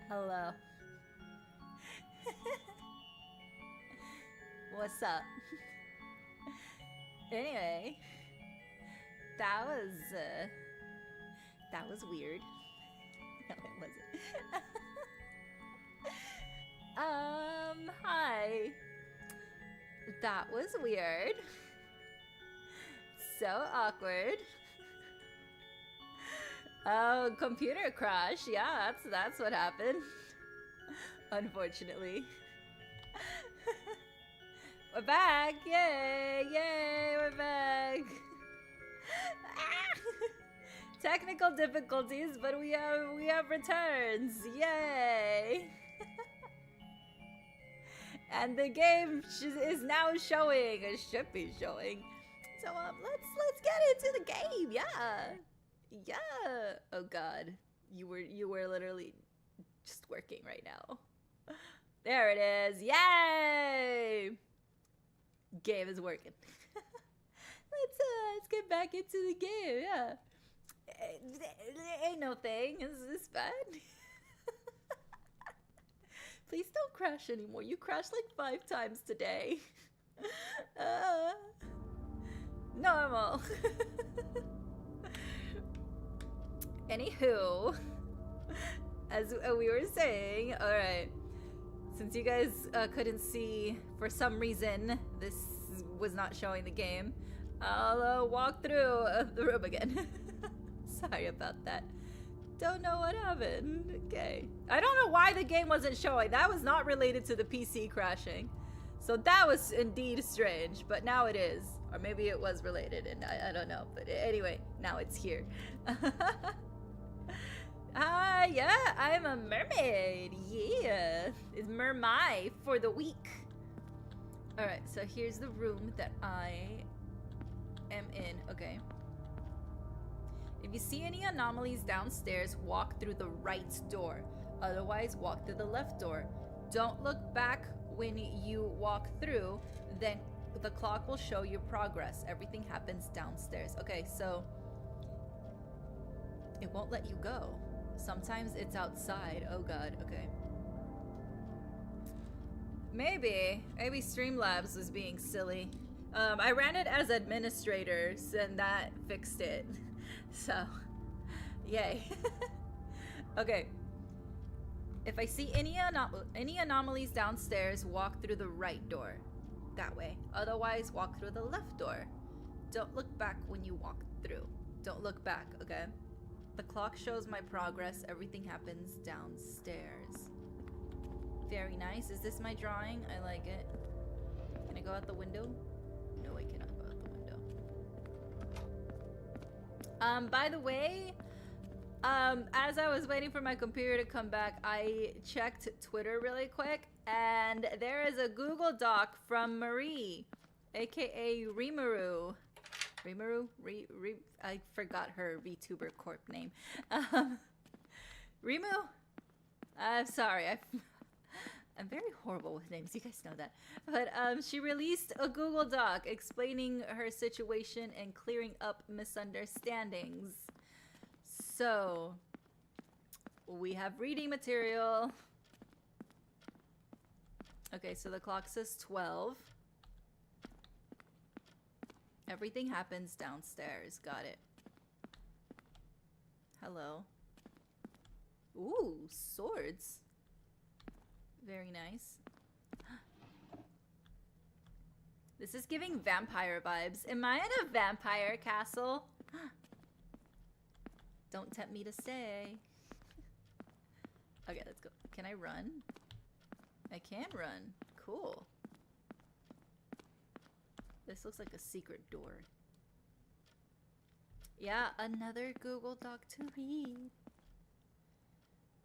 Hello. What's up? Anyway, that was weird. No, it wasn't. Hi. That was weird. So awkward. Oh, computer crash. Yeah, that's what happened. Unfortunately. We're back! Yay! Yay! We're back! Technical difficulties, but we have returns! Yay! And the game is now showing. It should be showing. So let's get into the game. Yeah, yeah. Oh God, you were literally just working right now. There it is. Yay! Game is working. Let's get back into the game. Yeah. Ain't no thing. Is this bad? Please don't crash anymore. You crashed like 5 times today. Normal. Anywho, as we were saying, all right. Since you guys couldn't see, for some reason, this was not showing the game, I'll walk through the room again. Sorry about that. Don't know what happened. Okay. I don't know why the game wasn't showing. That was not related to the PC crashing. So that was indeed strange, but now it is. Or maybe it was related, and I don't know. But anyway, now it's here. Yeah, I'm a mermaid. Yeah, it's mermai for the week. Alright, so here's the room that I am in. Okay. If you see any anomalies downstairs, walk through the right door. Otherwise, walk through the left door. Don't look back when you walk through, then the clock will show your progress. Everything happens downstairs. Okay, so it won't let you go. Sometimes it's outside. Oh God, okay. Maybe Streamlabs was being silly. I ran it as administrators and that fixed it. So, yay. Okay. If I see any anomalies downstairs, walk through the right door. That way. Otherwise, walk through the left door. Don't look back when you walk through. Don't look back, okay? The clock shows my progress. Everything happens downstairs. Very nice. Is this my drawing? I like it. Can I go out the window? No, I cannot go out the window. By the way, as I was waiting for my computer to come back, I checked Twitter really quick, and there is a Google Doc from Marie, aka Rimuru. I forgot her VTuber corp name. Rimu? I'm sorry. I'm very horrible with names. You guys know that. But she released a Google Doc explaining her situation and clearing up misunderstandings. So, we have reading material. Okay, so the clock says 12. Everything happens downstairs. Got it. Hello. Ooh, swords. Very nice. This is giving vampire vibes. Am I in a vampire castle? Don't tempt me to stay. Okay, let's go. Can I run? I can run. Cool. This looks like a secret door. Yeah, another Google Doc to read.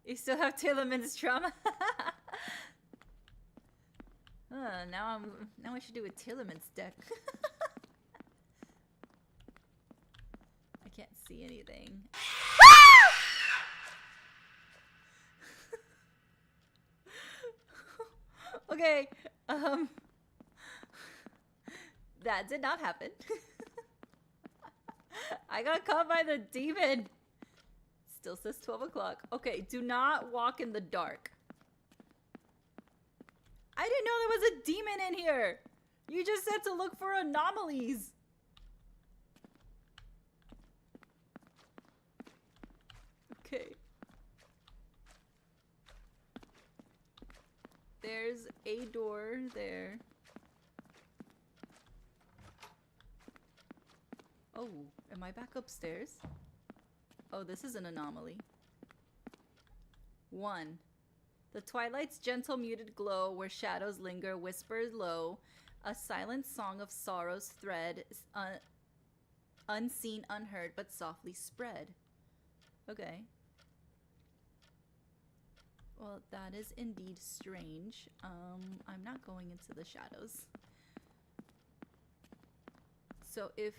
You still have Tillerman's trauma? Now I should do a Tillerman's deck. I can't see anything. Okay, that did not happen. I got caught by the demon. Still says 12 o'clock. Okay, do not walk in the dark. I didn't know there was a demon in here. You just said to look for anomalies. Okay. There's a door there. Oh, am I back upstairs? Oh, this is an anomaly. 1. The twilight's gentle muted glow where shadows linger, whispers low. A silent song of sorrow's thread, unseen, unheard, but softly spread. Okay. Well, that is indeed strange. I'm not going into the shadows. So if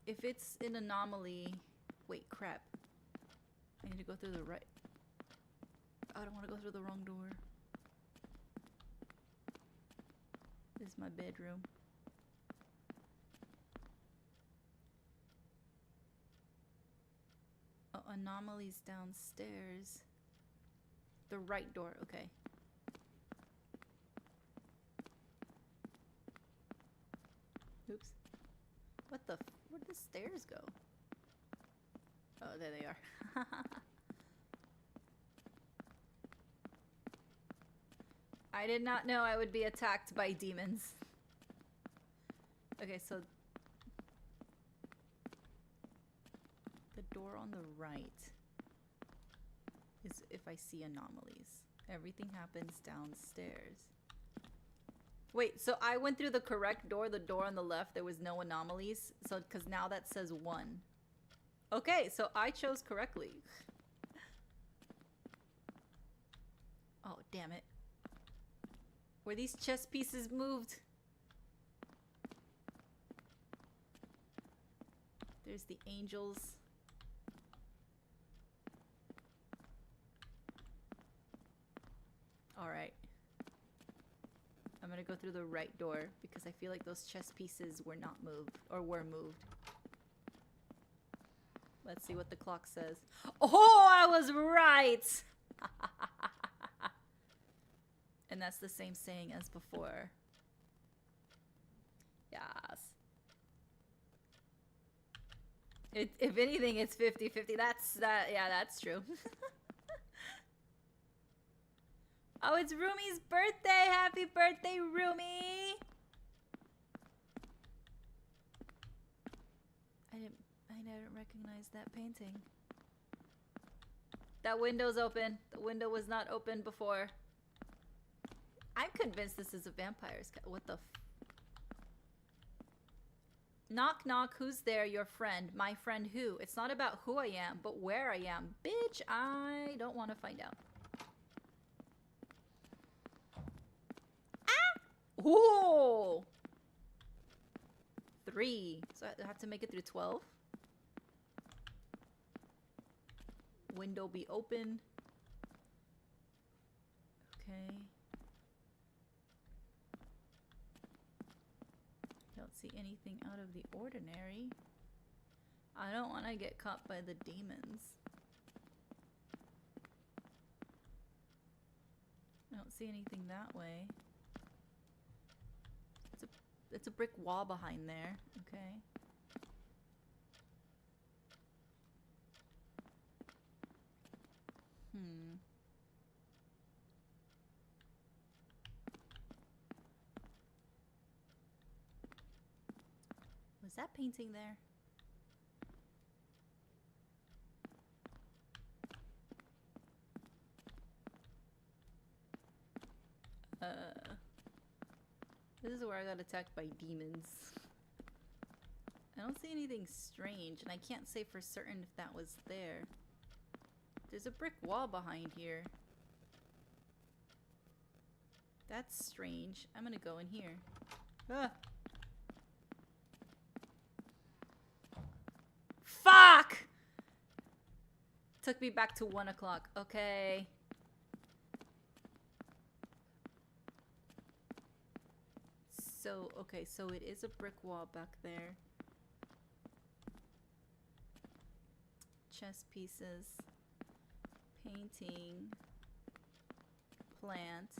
it's an anomaly... Wait, crap. I need to go through the right... I don't want to go through the wrong door. This is my bedroom. Oh, anomalies downstairs. The right door, okay. Oops. What the where did the stairs go? Oh, there they are. I did not know I would be attacked by demons. Okay, so the door on the right is if I see anomalies. Everything happens downstairs. Wait, so I went through the correct door, the door on the left, there was no anomalies. So, because now that says 1. Okay, so I chose correctly. Oh, damn it. Were these chess pieces moved? There's the angels. Alright. I'm gonna go through the right door because I feel like those chess pieces were not moved. Or were moved. Let's see what the clock says. Oh, I was right! And that's the same saying as before. Yes. If anything, it's 50-50. Yeah, that's true. Oh, it's Rumi's birthday! Happy birthday, Rumi! I didn't recognize that painting. That window's open. The window was not open before. I'm convinced this is a vampire's cat. What the f... Knock, knock, who's there? Your friend. My friend who? It's not about who I am, but where I am. Bitch, I don't want to find out. Ah! Ooh! 3. So I have to make it through 12. Window be open. Okay. Don't see anything out of the ordinary. I don't want to get caught by the demons. I don't see anything that way. It's a brick wall behind there. Okay. Was that painting there? This is where I got attacked by demons. I don't see anything strange, and I can't say for certain if that was there. There's a brick wall behind here. That's strange. I'm gonna go in here. Ah! Fuck! Took me back to 1 o'clock. Okay. So, okay, so it is a brick wall back there. Chess pieces. Painting. Plant.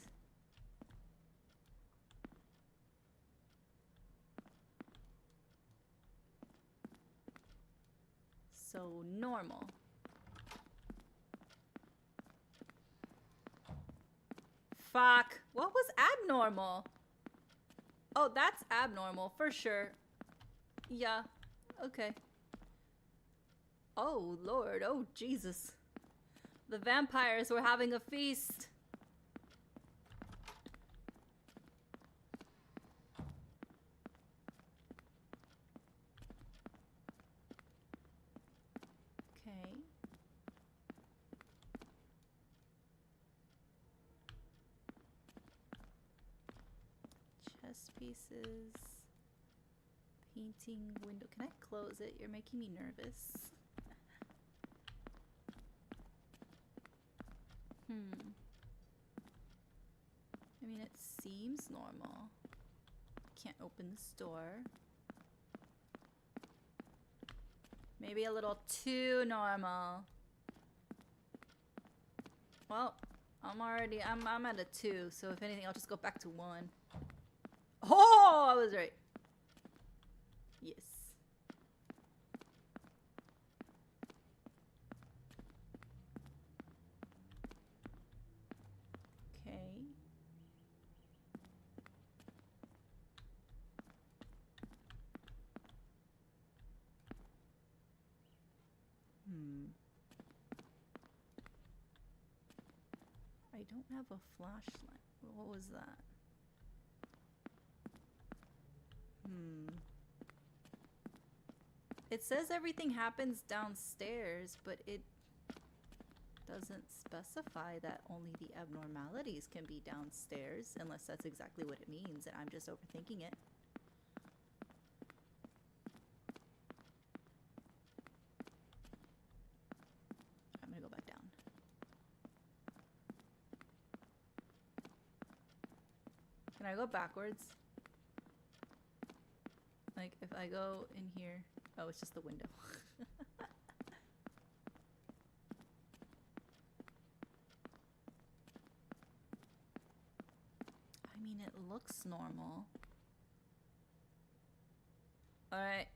So normal. Fuck. What was abnormal? Oh, that's abnormal for sure. Yeah. Okay. Oh, Lord. Oh, Jesus. The vampires were having a feast. Okay. Chess pieces. Painting window. Can I close it? You're making me nervous. I mean, it seems normal. Can't open this door. Maybe a little too normal. Well, I'm at a 2, so if anything, I'll just go back to 1. Oh, I was right. Yes. Okay. I don't have a flashlight. What was that? It says everything happens downstairs, but it doesn't specify that only the abnormalities can be downstairs, unless that's exactly what it means and I'm just overthinking it. I'm gonna go back down. Can I go backwards? Like, if I go in here... Oh, it's just the window. I mean, it looks normal. Alright.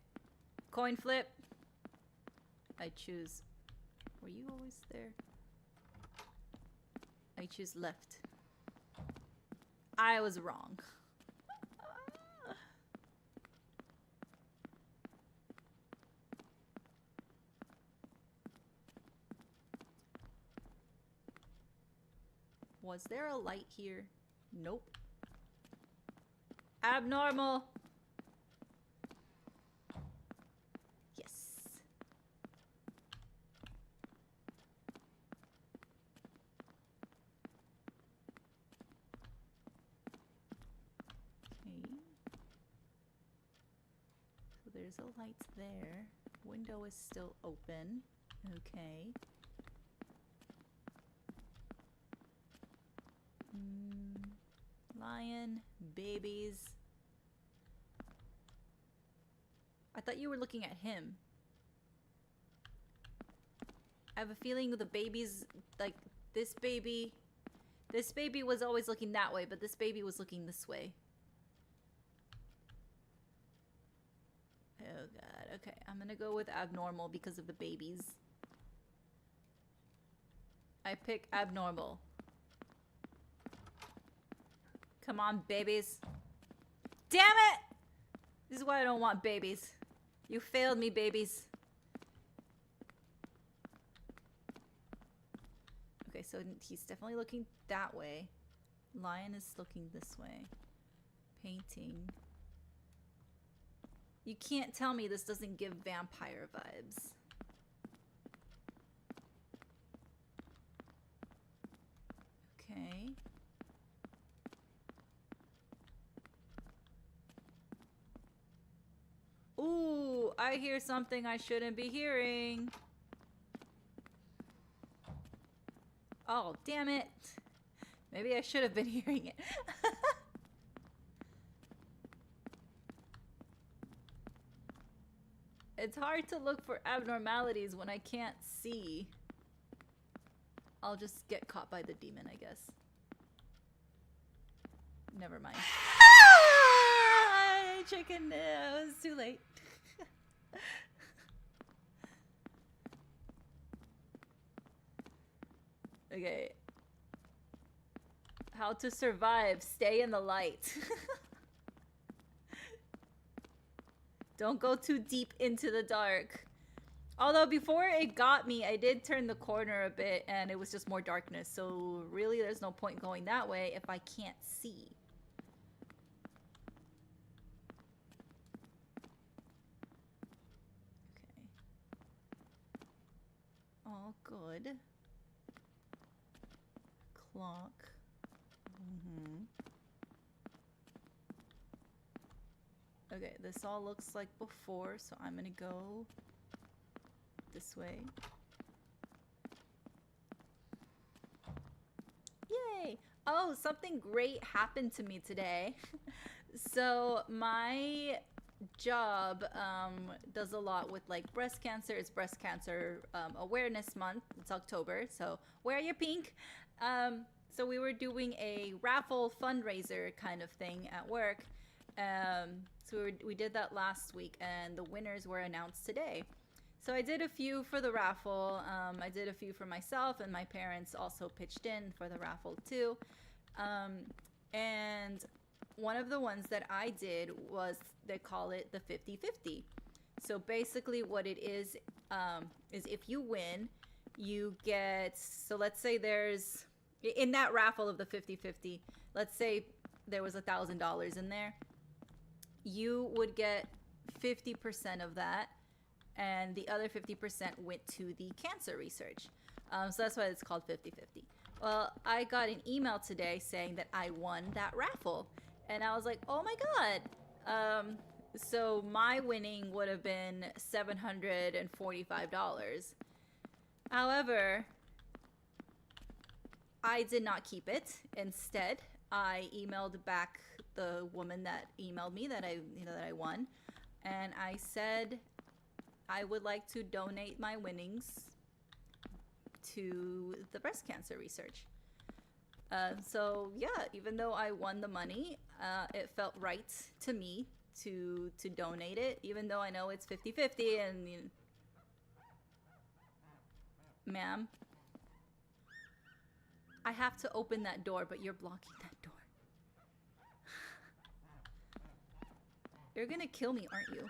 Coin flip. I choose... Were you always there? I choose left. I was wrong. Was there a light here? Nope. Abnormal. Yes. Okay. So there's a light there. Window is still open. Okay. Lion, babies. I thought you were looking at him. I have a feeling the babies, like this baby was always looking that way, but this baby was looking this way. Oh God, okay. I'm gonna go with abnormal because of the babies. I pick abnormal. Come on, babies. Damn it! This is why I don't want babies. You failed me, babies. Okay, so he's definitely looking that way. Lion is looking this way. Painting. You can't tell me this doesn't give vampire vibes. Okay. Ooh, I hear something I shouldn't be hearing. Oh, damn it. Maybe I should have been hearing it. It's hard to look for abnormalities when I can't see. I'll just get caught by the demon, I guess. Never mind. Chicken, it was too late. Okay. How to survive. Stay in the light. Don't go too deep into the dark. Although before it got me, I did turn the corner a bit and it was just more darkness. So really there's no point going that way if I can't see. Okay. All good. Clock. Okay, this all looks like before, so I'm gonna go this way. Yay! Oh, something great happened to me today. So my job does a lot with like breast cancer. It's breast cancer awareness month. It's October, so wear your pink. So we were doing a raffle fundraiser kind of thing at work. So we did that last week and the winners were announced today. So I did a few for the raffle. I did a few for myself, and my parents also pitched in for the raffle too. And one of the ones that I did was, they call it the 50-50. So basically what it is if you win, you get, so let's say there's, in that raffle of the 50-50, let's say there was $1,000 in there. You would get 50% of that, and the other 50% went to the cancer research. So that's why it's called 50-50. Well, I got an email today saying that I won that raffle, and I was like, oh my god. So my winning would have been $745. However, I did not keep it. Instead, I emailed back the woman that emailed me that I won, and I said I would like to donate my winnings to the breast cancer research. So yeah, even though I won the money, it felt right to me to donate it, even though I know it's 50-50 and ma'am, I have to open that door, but you're blocking that door. You're gonna kill me, aren't you?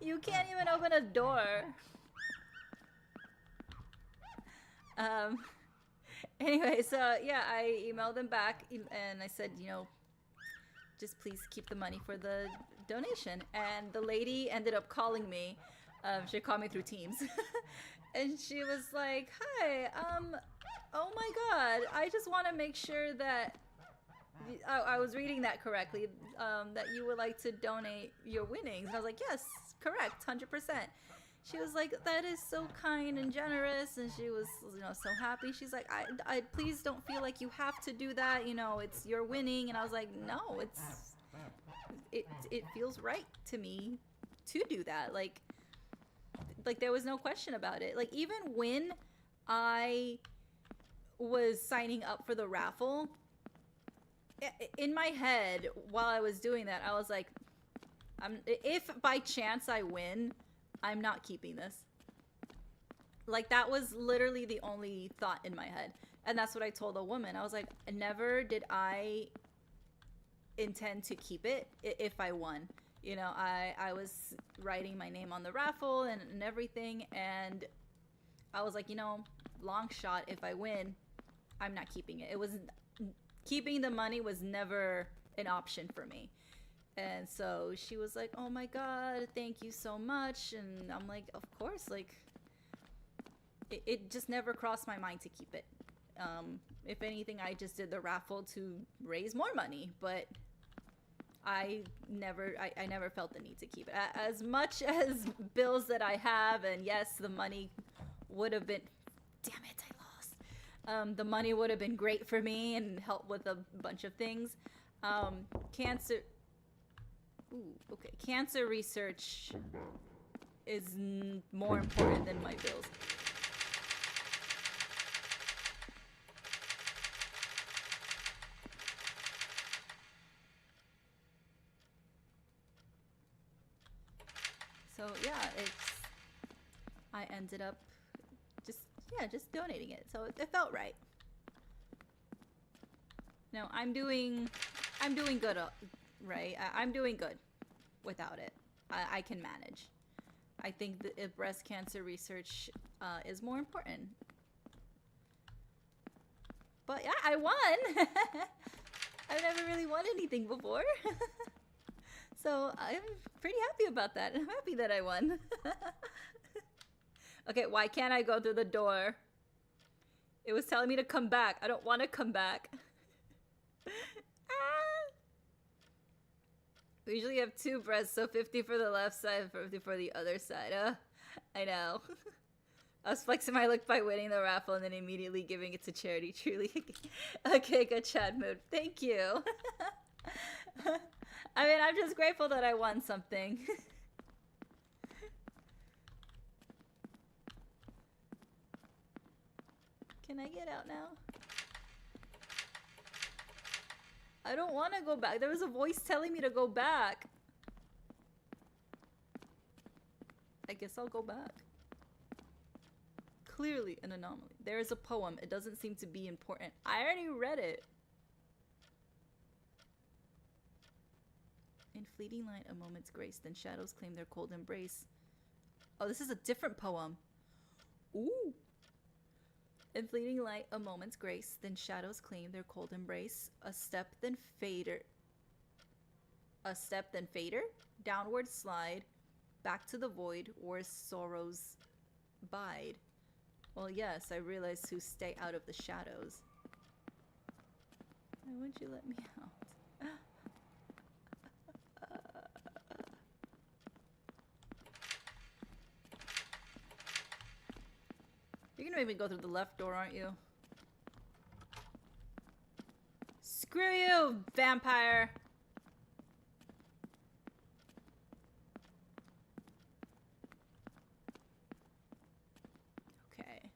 You can't even open a door. Anyway, so yeah, I emailed them back and I said, just please keep the money for the donation. And the lady ended up calling me. She called me through Teams. And she was like, hi, oh my god, I just want to make sure that I was reading that correctly, that you would like to donate your winnings. And I was like, yes, correct, 100%. She was like, that is so kind and generous, and she was, so happy. She's like, I please don't feel like you have to do that, it's your winning. And I was like, no, it feels right to me to do that. Like there was no question about it. Like, even when I was signing up for the raffle, in my head, while I was doing that, I was like, if by chance I win, I'm not keeping this. Like, that was literally the only thought in my head. And that's what I told the woman. I was like, never did I intend to keep it if I won. I was writing my name on the raffle and everything. And I was like, long shot, if I win, I'm not keeping it. Keeping the money was never an option for me. And so she was like, oh my god, thank you so much. And I'm like, of course, like, it just never crossed my mind to keep it. If anything, I just did the raffle to raise more money, but I never felt the need to keep it. As much as bills that I have, and yes, the money would have been, damn it, I lost. The money would have been great for me and helped with a bunch of things. Cancer research is more important than my bills. So yeah, I ended up just donating it. So it felt right. No, I'm doing good, right? I'm doing good without it. I can manage. I think that if breast cancer research is more important. But yeah, I won! I've never really won anything before. So I'm pretty happy about that. I'm happy that I won. Okay, why can't I go through the door? It was telling me to come back. I don't want to come back. We usually have 2 breasts, so 50 for the left side, 50 for the other side. I know. I was flexing my look by winning the raffle and then immediately giving it to charity, truly. Okay, good chat mood. Thank you. I mean, I'm just grateful that I won something. Can I get out now? I don't want to go back. There was a voice telling me to go back. I guess I'll go back. Clearly an anomaly. There is a poem. It doesn't seem to be important. I already read it. In fleeting light, a moment's grace, then shadows claim their cold embrace. Oh, this is a different poem. Ooh. In fleeting light, a moment's grace, then shadows claim their cold embrace. A step, then fader. A step, then fader. Downward slide. Back to the void, where sorrows bide. Well, yes, I realize who stay out of the shadows. Why won't you let me out? You're gonna make me go through the left door, aren't you? Screw you, vampire! Okay.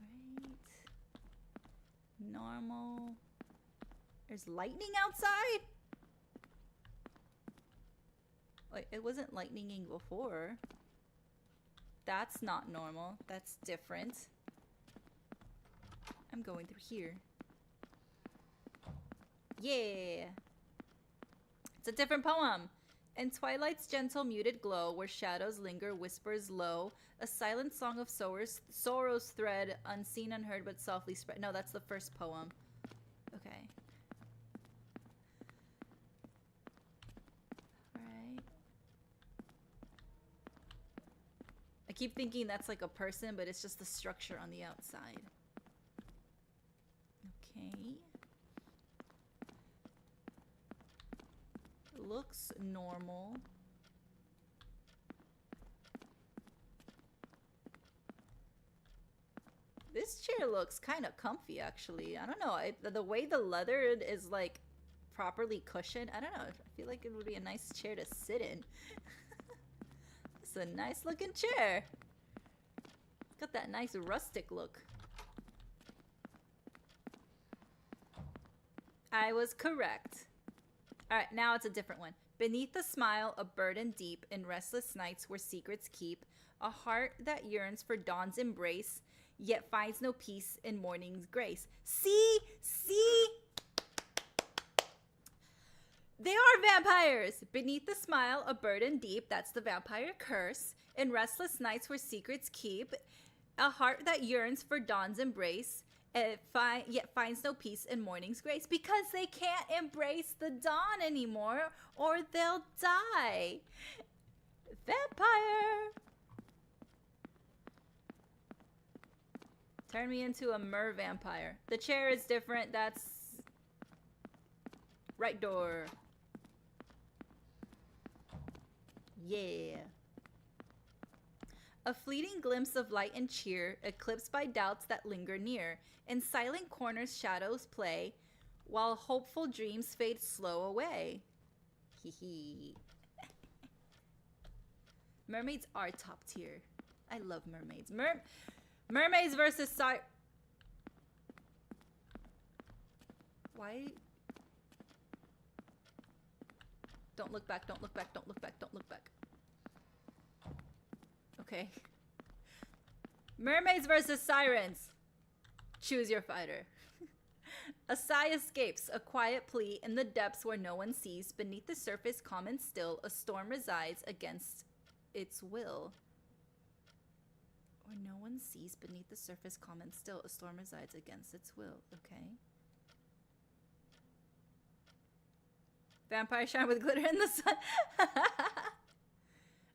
Alright. Normal. There's lightning outside? Wait, it wasn't lightninging before. That's not normal. That's different. I'm going through here. Yeah! It's a different poem. In twilight's gentle muted glow, where shadows linger, whispers low, a silent song of sorrow's thread, unseen, unheard, but softly spread. No, that's the first poem. Okay. I keep thinking that's like a person, but it's just the structure on the outside. Okay. Looks normal. This chair looks kind of comfy, actually. I don't know. The way the leather is like properly cushioned, I don't know. I feel like it would be a nice chair to sit in. It's a nice looking chair. It's got that nice rustic look. I was correct. Alright, now it's a different one. Beneath a smile, a burden deep, in restless nights where secrets keep, a heart that yearns for dawn's embrace, yet finds no peace in morning's grace. See? See? They are vampires! Beneath the smile, a burden deep, that's the vampire curse. In restless nights where secrets keep, a heart that yearns for dawn's embrace, yet finds no peace in morning's grace. Because they can't embrace the dawn anymore, or they'll die. Vampire! Turn me into a mer-vampire. The chair is different, that's... right door. Yeah. A fleeting glimpse of light and cheer, eclipsed by doubts that linger near. In silent corners shadows play, while hopeful dreams fade slow away. Hee hee. Mermaids are top tier. I love mermaids. Mermaids versus Why? Don't look back, don't look back, don't look back, don't look back. Okay. Mermaids versus sirens. Choose your fighter. A sigh escapes, a quiet plea in the depths where no one sees. Beneath the surface, calm and still, a storm resides against its will. Where no one sees, beneath the surface, calm and still, a storm resides against its will. Okay. Vampire shine with glitter in the sun.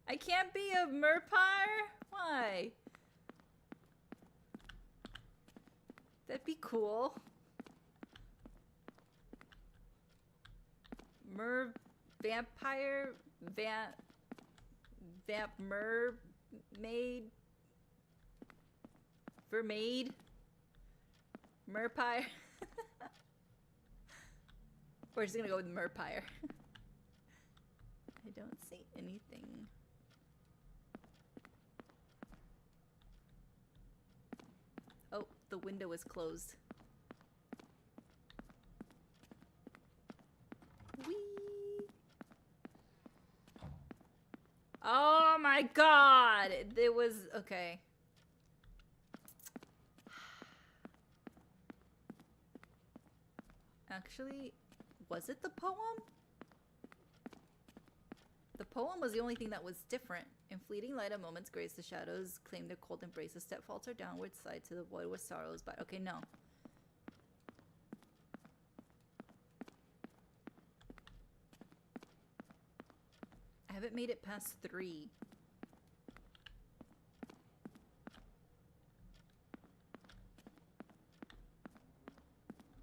I can't be a merpire? Why? That'd be cool. Vampire? Mermaid? Vermaid? Merpire? We're just gonna go with merpire. I don't see anything. Oh, the window is closed. Whee! Oh my god! It was... okay. Actually, was it the poem? The poem was the only thing that was different. In fleeting light, a moment's grace, the shadows claim their cold embrace. A step falter downward slide to the void with sorrows. But okay, no. I haven't made it past 3.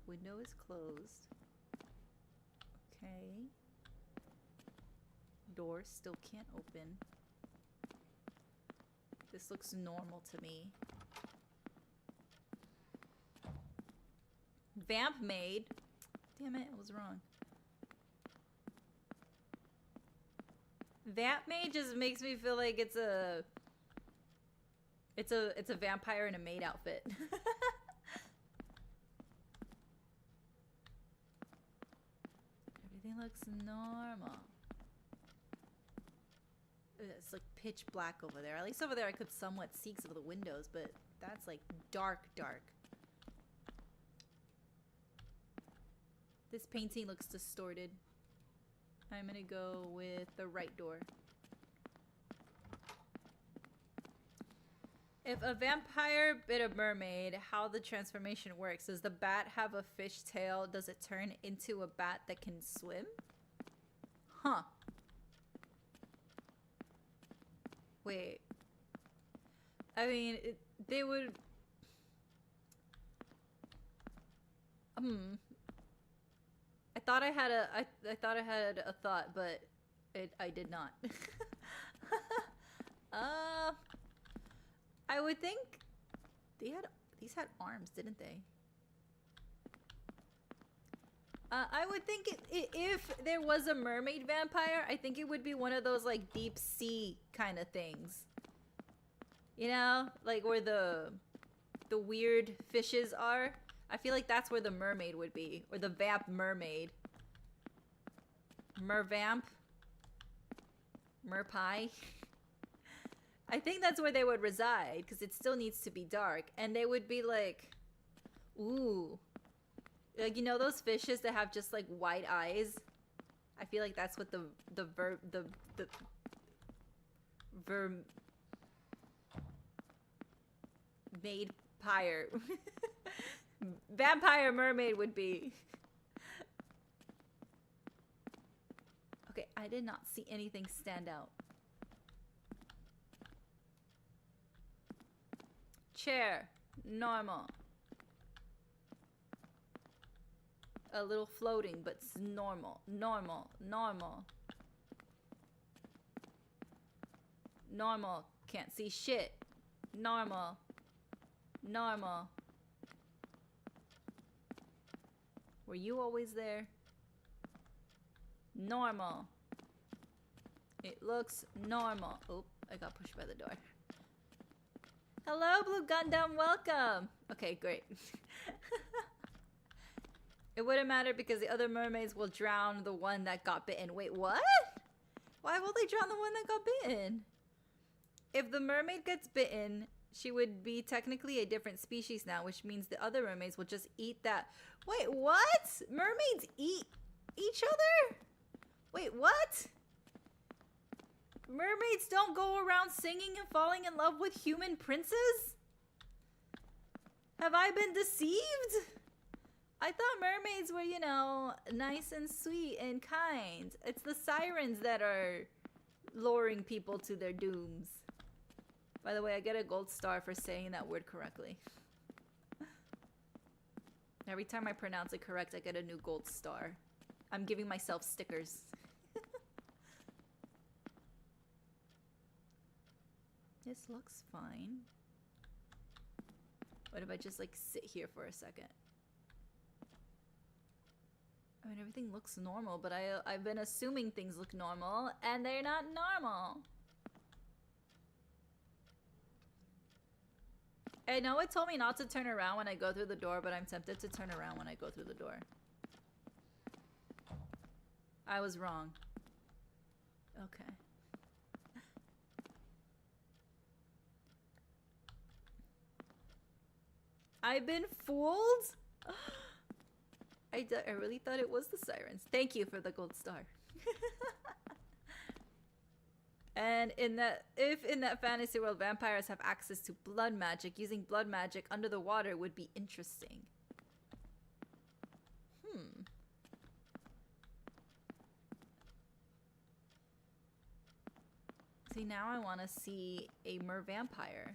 Window is closed. Okay. Door still can't open. This looks normal to me. Vamp maid. Damn it, I was wrong. Vamp maid just makes me feel like it's a vampire in a maid outfit. Everything looks normal. It's like pitch black over there. At least over there I could somewhat see some of the windows, but that's like dark, dark. This painting looks distorted. I'm gonna go with the right door. If a vampire bit a mermaid, how the transformation works? Does the bat have a fish tail? Does it turn into a bat that can swim? Huh. Wait. I mean, they would... I thought I had a thought, but I did not. I would think these had arms, didn't they? I would think if there was a mermaid vampire, I think it would be one of those like deep sea kind of things. You know, like where the weird fishes are. I feel like that's where the mermaid would be, or the vamp mermaid. Mervamp? Merpie? I think that's where they would reside, because it still needs to be dark. And they would be like, ooh. Like, you know those fishes that have just like white eyes? I feel like that's what the maid pyre. Vampire mermaid would be. Okay, I did not see anything stand out. Chair, normal. A little floating, but it's normal, normal, normal. Normal, Can't see shit. Normal. Normal. Were you always there? Normal. It looks normal. Oh, I got pushed by the door. Hello, Blue Gundam. Welcome. Okay, great. It wouldn't matter because the other mermaids will drown the one that got bitten. Wait, what? Why will they drown the one that got bitten? If the mermaid gets bitten, she would be technically a different species now, which means the other mermaids will just eat that. Wait, what? Mermaids eat each other? Wait, what? Mermaids don't go around singing and falling in love with human princes? Have I been deceived? I thought mermaids were, you know, nice and sweet and kind. It's the sirens that are luring people to their dooms. By the way, I get a gold star for saying that word correctly. Every time I pronounce it correct, I get a new gold star. I'm giving myself stickers. This looks fine. What if I just like sit here for a second? I mean, everything looks normal, but I've been assuming things look normal, and they're not normal. I know it told me not to turn around when I go through the door, but I'm tempted to turn around when I go through the door. I was wrong. Okay. I've been fooled? I really thought it was the sirens. Thank you for the gold star. And if in that fantasy world vampires have access to blood magic, using blood magic under the water would be interesting. See, now I want to see a mer-vampire.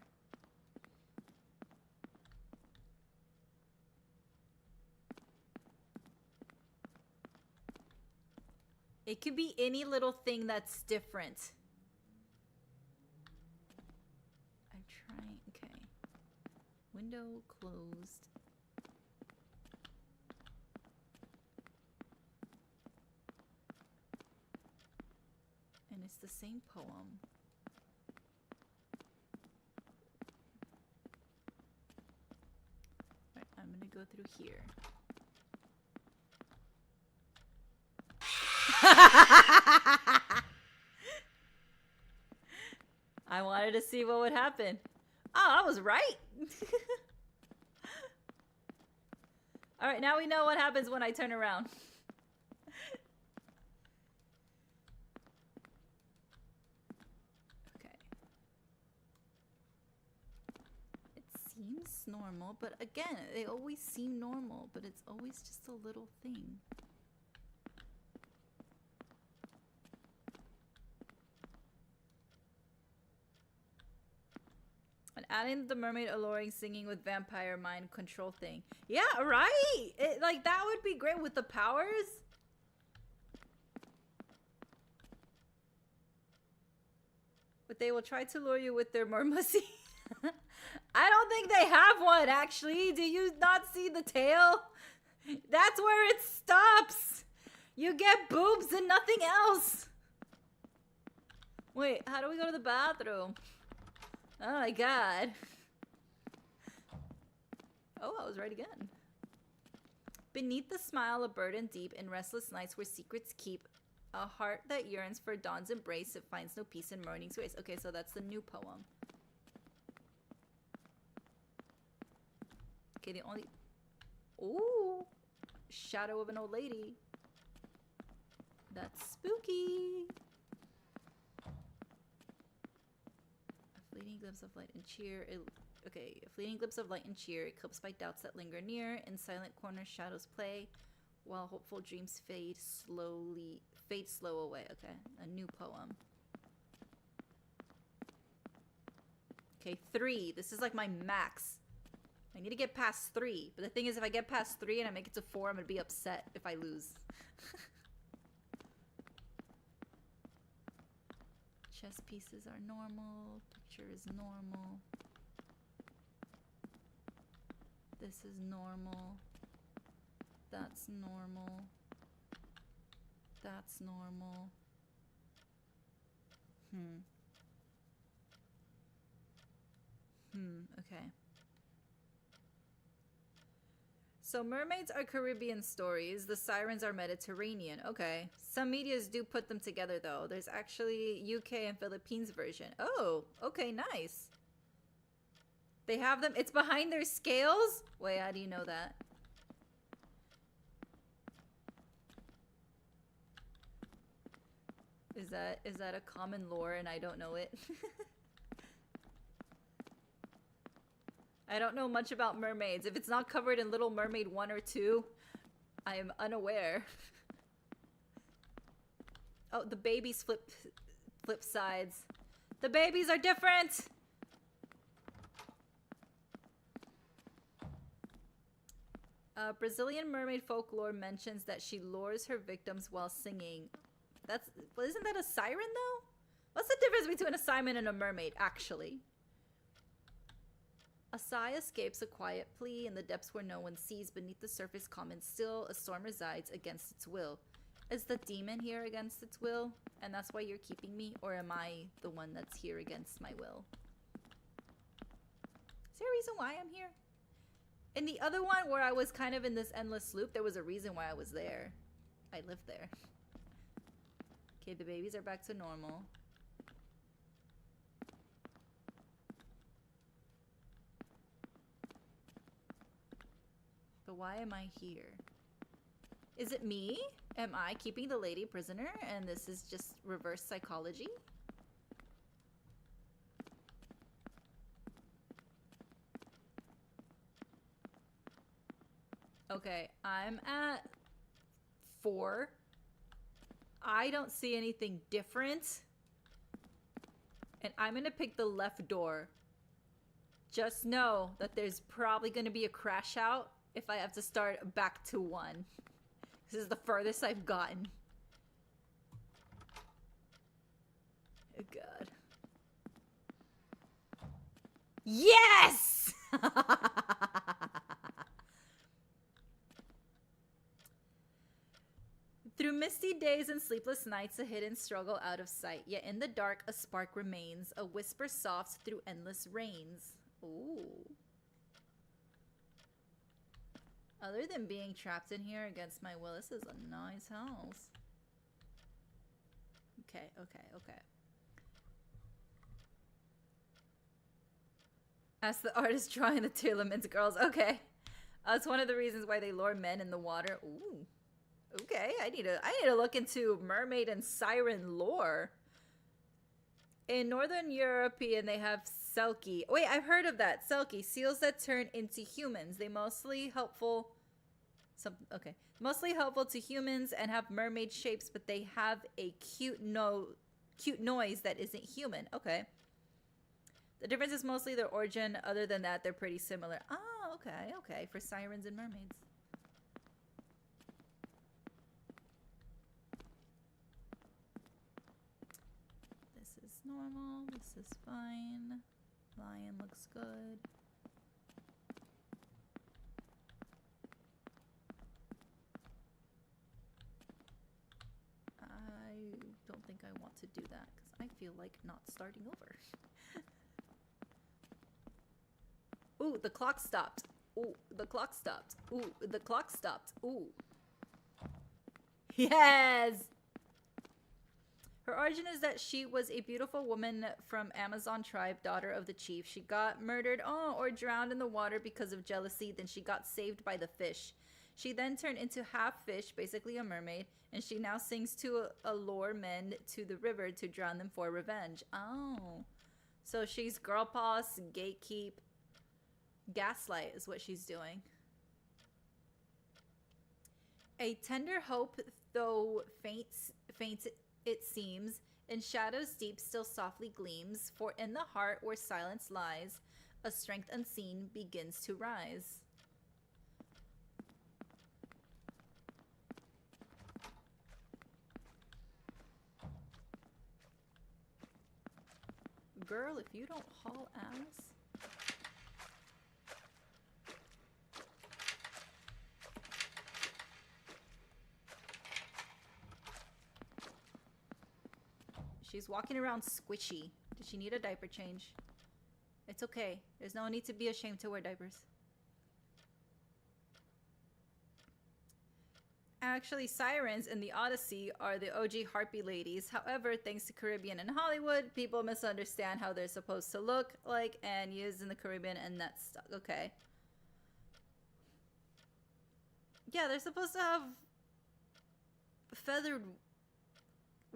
It could be any little thing that's different. I'm trying, okay. Window closed. And it's the same poem. Right, I'm gonna go through here. I wanted to see what would happen. Oh, I was right. All right, now we know what happens when I turn around. Okay. It seems normal, but again, they always seem normal, but it's always just a little thing. Adding the mermaid alluring singing with vampire mind control thing. Yeah, right? Like, that would be great with the powers. But they will try to lure you with their mermussy. I don't think they have one, actually. Do you not see the tail? That's where it stops. You get boobs and nothing else. Wait, how do we go to the bathroom? Oh my god. Oh, I was right again. Beneath the smile, a burden deep in restless nights where secrets keep. A heart that yearns for dawn's embrace, it finds no peace in morning's grace. Okay, so that's the new poem. Okay, the only... Ooh! Shadow of an old lady. That's spooky. Fleeting glimpse of light and cheer. Okay, a fleeting glimpse of light and cheer, eclipsed by doubts that linger near. In silent corners, shadows play, while hopeful dreams fade slow away. Okay, a new poem. Okay, 3. This is like my max. I need to get past 3. But the thing is, if I get past 3 and I make it to 4, I'm gonna be upset if I lose. Chess pieces are normal. Picture is normal. This is normal. That's normal. That's normal. Okay. So mermaids are Caribbean stories. The sirens are Mediterranean. Okay. Some medias do put them together though. There's actually UK and Philippines version. Oh, okay, nice. They have them. It's behind their scales? Wait, how do you know that? Is that a common lore and I don't know it? I don't know much about mermaids. If it's not covered in Little Mermaid 1 or 2, I am unaware. Oh, the babies flip sides. The babies are different! Brazilian mermaid folklore mentions that she lures her victims while singing. Isn't that a siren though? What's the difference between a siren and a mermaid, actually? A sigh escapes a quiet plea in the depths where no one sees. Beneath the surface, calm and still, a storm resides against its will. Is the demon here against its will? And that's why you're keeping me? Or am I the one that's here against my will? Is there a reason why I'm here? In the other one, where I was kind of in this endless loop, there was a reason why I was there. I lived there. Okay, the babies are back to normal. But why am I here? Is it me? Am I keeping the lady prisoner and this is just reverse psychology? Okay, I'm at 4. I don't see anything different. And I'm gonna pick the left door. Just know that there's probably gonna be a crash out if I have to start back to 1. This is the furthest I've gotten. Oh god. Yes! Through misty days and sleepless nights, a hidden struggle out of sight. Yet in the dark, a spark remains, a whisper soft through endless rains. Ooh. Other than being trapped in here against my will, this is a nice house. Okay, okay, okay. Ask the artist drawing the two laments girls. Okay. That's one of the reasons why they lure men in the water. Ooh. Okay, I need to look into mermaid and siren lore. In Northern European, they have selkie. Wait, I've heard of that. Selkie, seals that turn into humans. They mostly helpful. Mostly helpful to humans and have mermaid shapes, but they have a cute noise that isn't human. Okay. The difference is mostly their origin. Other than that, they're pretty similar. Oh, okay, okay. For sirens and mermaids. Normal. This is fine. Lion looks good. I don't think I want to do that because I feel like not starting over. Ooh, the clock stopped. Ooh, the clock stopped. Ooh, the clock stopped. Ooh. Yes! Her origin is that she was a beautiful woman from Amazon tribe, daughter of the chief. She got murdered, or drowned in the water because of jealousy. Then she got saved by the fish. She then turned into half fish, basically a mermaid, and she now sings to allure men to the river to drown them for revenge. Oh. So she's girl boss, gatekeep, gaslight is what she's doing. A tender hope, though faint it seems, in shadows deep still softly gleams, for in the heart where silence lies, a strength unseen begins to rise. girl, if you don't haul ass. She's walking around squishy. Did she need a diaper change? It's okay. There's no need to be ashamed to wear diapers. Actually, sirens in the Odyssey are the OG harpy ladies. However, thanks to Caribbean and Hollywood, people misunderstand how they're supposed to look like and used in the Caribbean, and that's stuck. Okay. Yeah, they're supposed to have feathered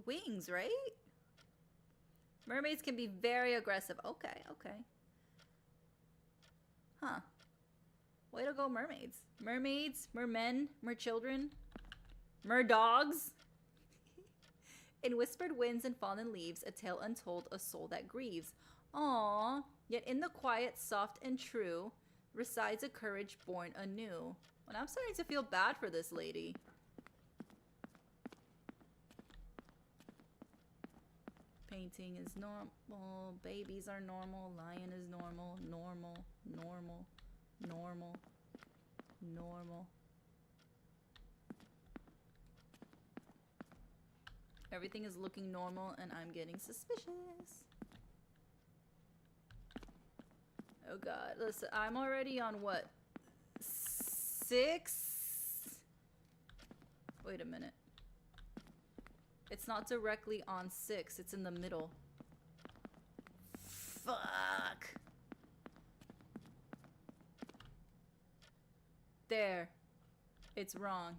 wings, right? Mermaids can be very aggressive. Okay, okay. Huh. Way to go, mermaids. Mermaids, mermen, merchildren, merdogs. In whispered winds and fallen leaves, a tale untold, a soul that grieves. Aww, yet in the quiet, soft and true, resides a courage born anew. And I'm starting to feel bad for this lady. Painting is normal, babies are normal, lion is normal, normal, normal, normal, normal. Everything is looking normal and I'm getting suspicious. Oh god, listen, I'm already on what? 6? Wait a minute. It's not directly on 6, it's in the middle. Fuck. There. It's wrong.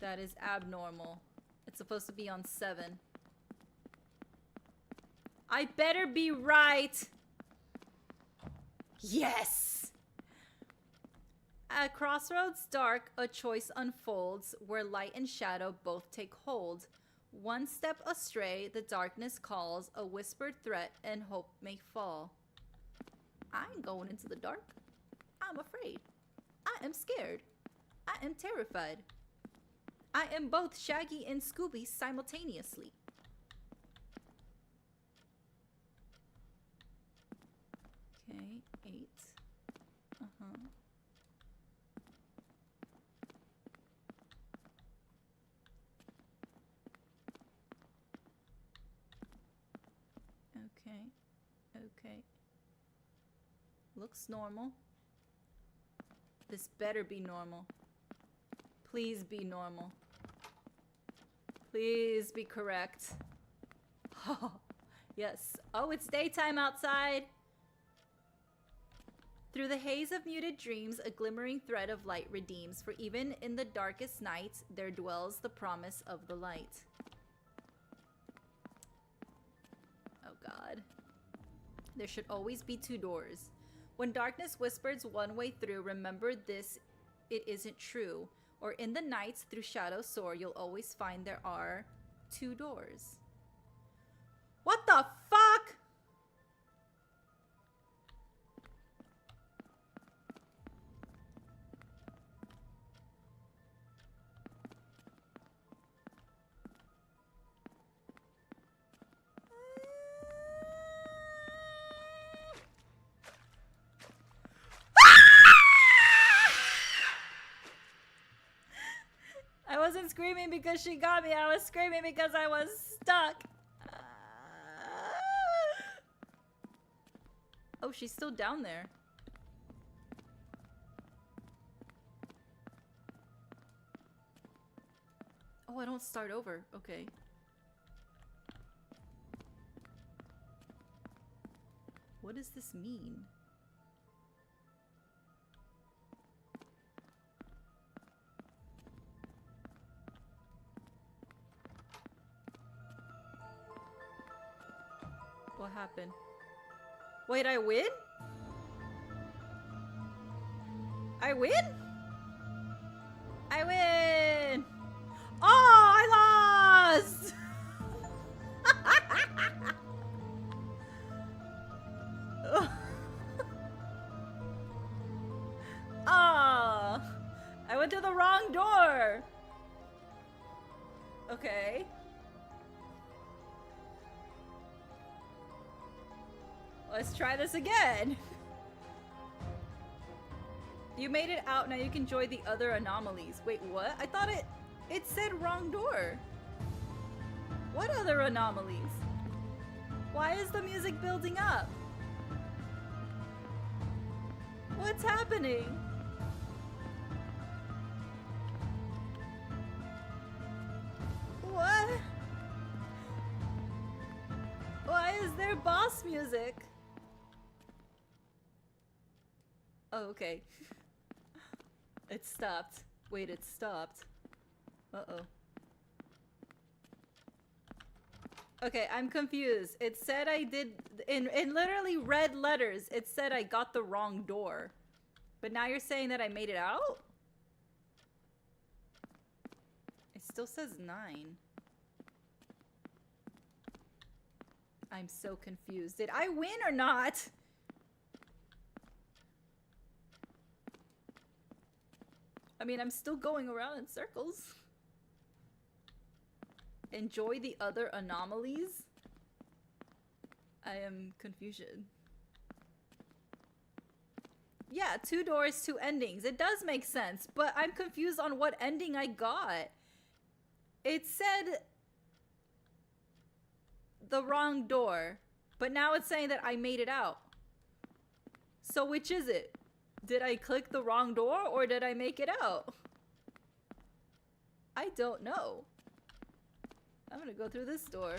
That is abnormal. It's supposed to be on 7. I better be right! Yes! At crossroads dark, a choice unfolds, where light and shadow both take hold. One step astray, the darkness calls, a whispered threat, and hope may fall. I ain't going into the dark. I'm afraid. I am scared. I am terrified. I am both Shaggy and Scooby simultaneously. Okay, 8. Uh-huh. Okay. Okay. Looks normal. This better be normal. Please be normal. Please be correct. Oh, yes. Oh, it's daytime outside. Through the haze of muted dreams, a glimmering thread of light redeems. For even in the darkest night, there dwells the promise of the light. Oh God. There should always be 2 doors. When darkness whispers one way through, remember this, it isn't true. Or in the nights through shadows soar, you'll always find there are 2 doors. What the fuck? I wasn't screaming because she got me. I was screaming because I was stuck. Oh, she's still down there. Oh, I don't start over. Okay. What does this mean? What happened? Wait, I win? I win? I win! Oh, I lost! Oh, I went to the wrong door. Okay. Let's try this again. You made it out, now you can join the other anomalies. Wait, what? I thought it said wrong door. What other anomalies? Why is the music building up? What's happening? What? Why is there boss music? Oh, okay. It stopped. Wait, it stopped. Uh-oh. Okay, I'm confused. It said I did, in literally red letters, it said I got the wrong door. But now you're saying that I made it out? It still says 9. I'm so confused. Did I win or not? I mean, I'm still going around in circles. Enjoy the other anomalies? I am confusion. Yeah, 2 doors, 2 endings. It does make sense, but I'm confused on what ending I got. It said the wrong door, but now it's saying that I made it out. So which is it? Did I click the wrong door or did I make it out? I don't know. I'm gonna go through this door.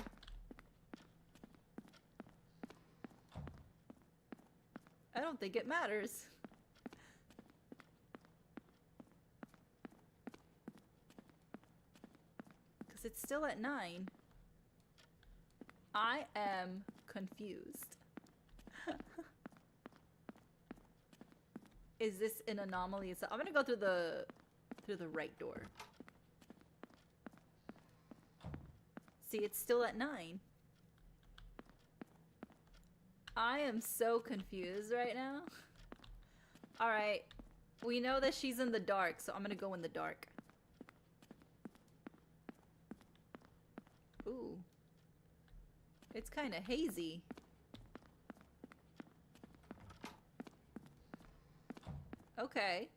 I don't think it matters. Because it's still at 9. I am confused. Is this an anomaly? So I'm gonna go through the right door. See, it's still at 9. I am so confused right now. Alright. We know that she's in the dark, so I'm gonna go in the dark. Ooh. It's kind of hazy. Okay.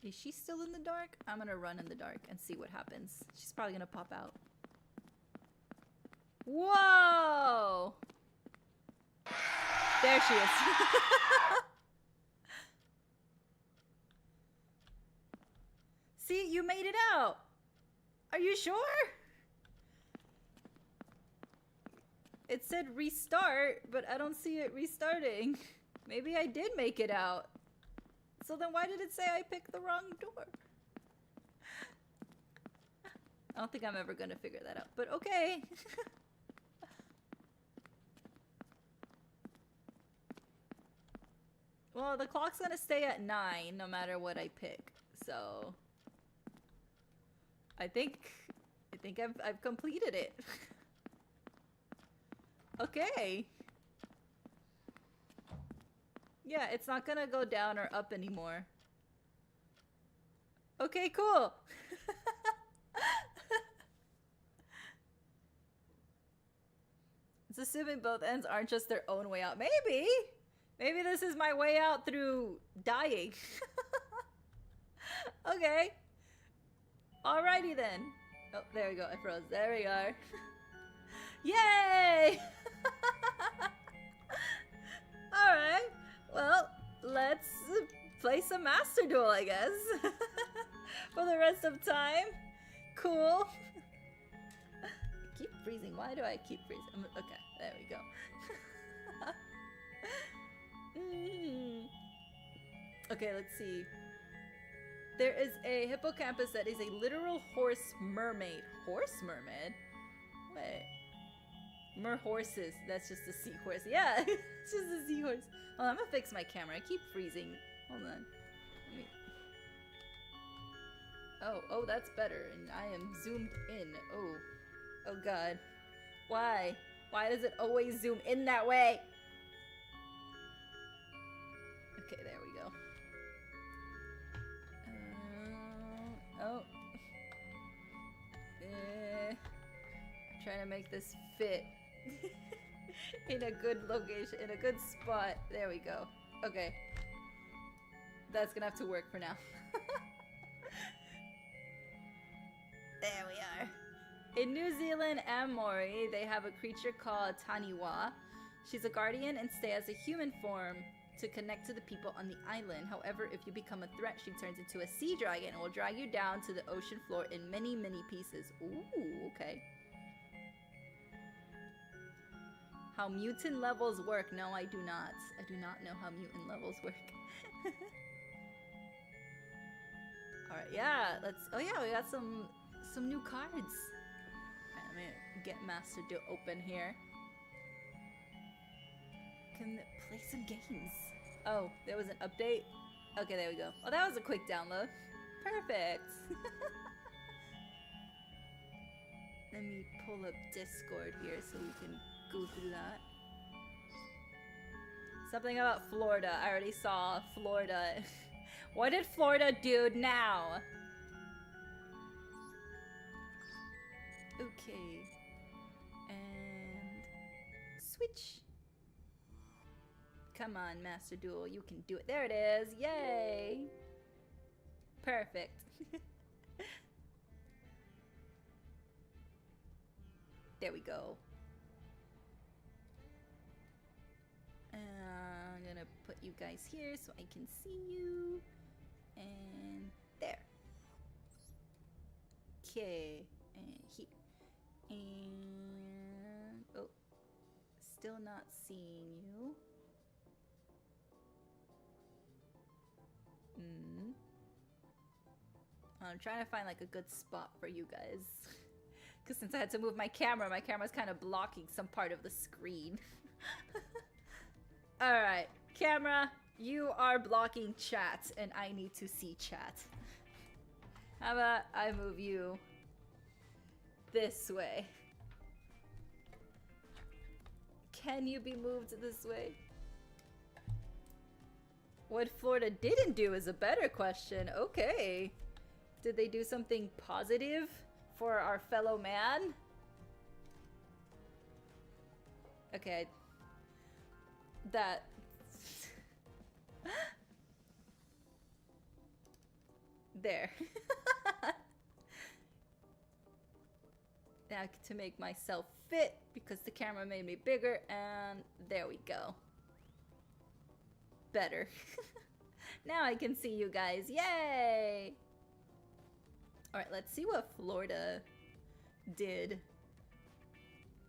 Is she still in the dark? I'm gonna run in the dark and see what happens. She's probably gonna pop out. Whoa! There she is. See, you made it out. Are you sure? It said restart, but I don't see it restarting. Maybe I did make it out. So then why did it say I picked the wrong door? I don't think I'm ever gonna figure that out, but okay. Well, the clock's gonna stay at 9 no matter what I pick, so I think I've completed it. Okay. Yeah, it's not gonna go down or up anymore. Okay, cool. It's assuming both ends aren't just their own way out. Maybe! Maybe this is my way out through dying. Okay. Alrighty then. Oh, there we go. I froze. There we are. Yay! Alright. Well, let's play some Master Duel, I guess. For the rest of time. Cool. I keep freezing. Why do I keep freezing? Okay, there we go. Okay, let's see. There is a hippocampus that is a literal horse mermaid. Horse mermaid? Wait. Horses. That's just a seahorse. Yeah, it's just a seahorse. Oh, I'm gonna fix my camera. I keep freezing. Hold on. Let me... Oh, that's better. And I am zoomed in. Oh god. Why? Why does it always zoom in that way? Okay, there we go. Trying to make this fit in a good location, in a good spot. There we go. Okay. That's gonna have to work for now. There we are. In New Zealand and Maori, they have a creature called Taniwa. She's a guardian and stays as a human form to connect to the people on the island. However, if you become a threat, she turns into a sea dragon and will drag you down to the ocean floor in many, many pieces. Ooh, okay. How mutant levels work? No, I do not. I do not know how mutant levels work. Alright, yeah, let's... Oh yeah, we got some new cards. Alright, let me get Master Duel open here. Can play some games. Oh, there was an update? Okay, there we go. Oh, that was a quick download. Perfect. Let me pull up Discord here so we can go through that. Something about Florida. I already saw Florida. What did Florida do now? Okay. And switch. Come on, Master Duel. You can do it. There it is. Yay. Perfect. There we go. I'm gonna put you guys here so I can see you. And there. Okay. And here. And oh, still not seeing you. I'm trying to find like a good spot for you guys. Because since I had to move my camera's kind of blocking some part of the screen. Alright, camera, you are blocking chat and I need to see chat. How about I move you this way? Can you be moved this way? What Florida didn't do is a better question. Okay. Did they do something positive for our fellow man? Okay. That... There. Now to make myself fit because the camera made me bigger, and there we go. Better. Now I can see you guys. Yay! Alright, let's see what Florida did.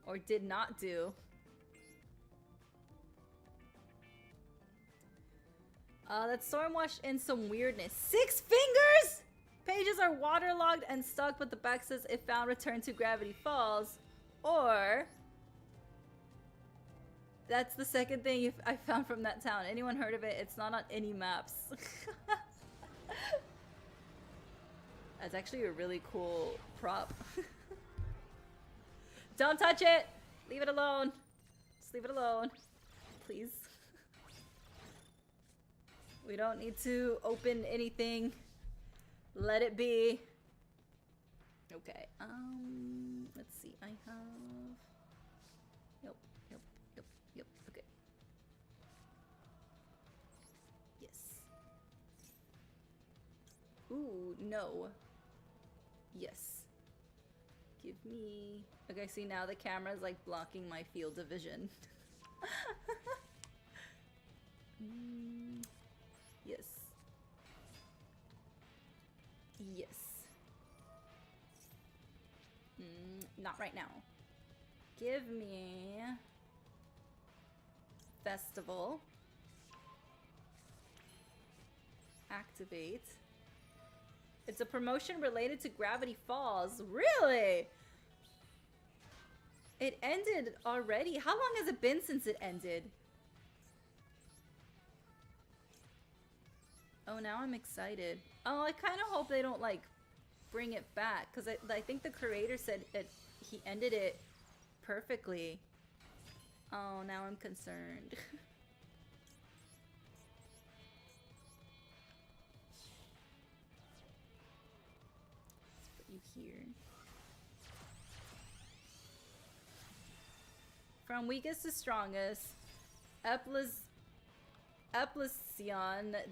Or did not do. That storm washed in some weirdness. 6 fingers?! Pages are waterlogged and stuck, but the back says if found, return to Gravity Falls. Or... That's the second thing I found from that town. Anyone heard of it? It's not on any maps. That's actually a really cool prop. Don't touch it! Leave it alone. Just leave it alone. Please. We don't need to open anything. Let it be. Okay, let's see. I have... Yep, okay. Yes. Ooh, no. Yes. Give me... Okay, see now the camera's like blocking my field of vision. Yes. Yes. Not right now. Give me... Festival. Activate. It's a promotion related to Gravity Falls. Really? It ended already? How long has it been since it ended? Oh, now I'm excited. Oh, I kind of hope they don't, like, bring it back. Because I think the creator said he ended it perfectly. Oh, now I'm concerned. Let's put you here. From weakest to strongest. Epsilon,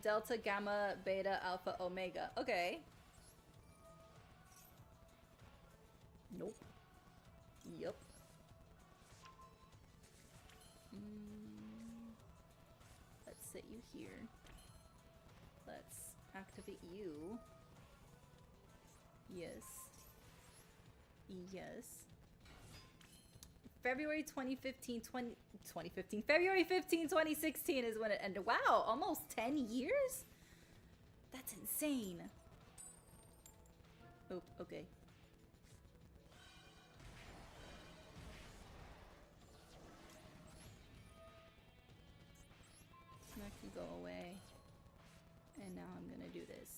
Delta, Gamma, Beta, Alpha, Omega. Okay. Nope. Yup. Let's set you here. Let's activate you. Yes. Yes. February 2015, February 15, 2016 is when it ended. Wow, almost 10 years? That's insane. Oh, okay. That can go away. And now I'm gonna do this.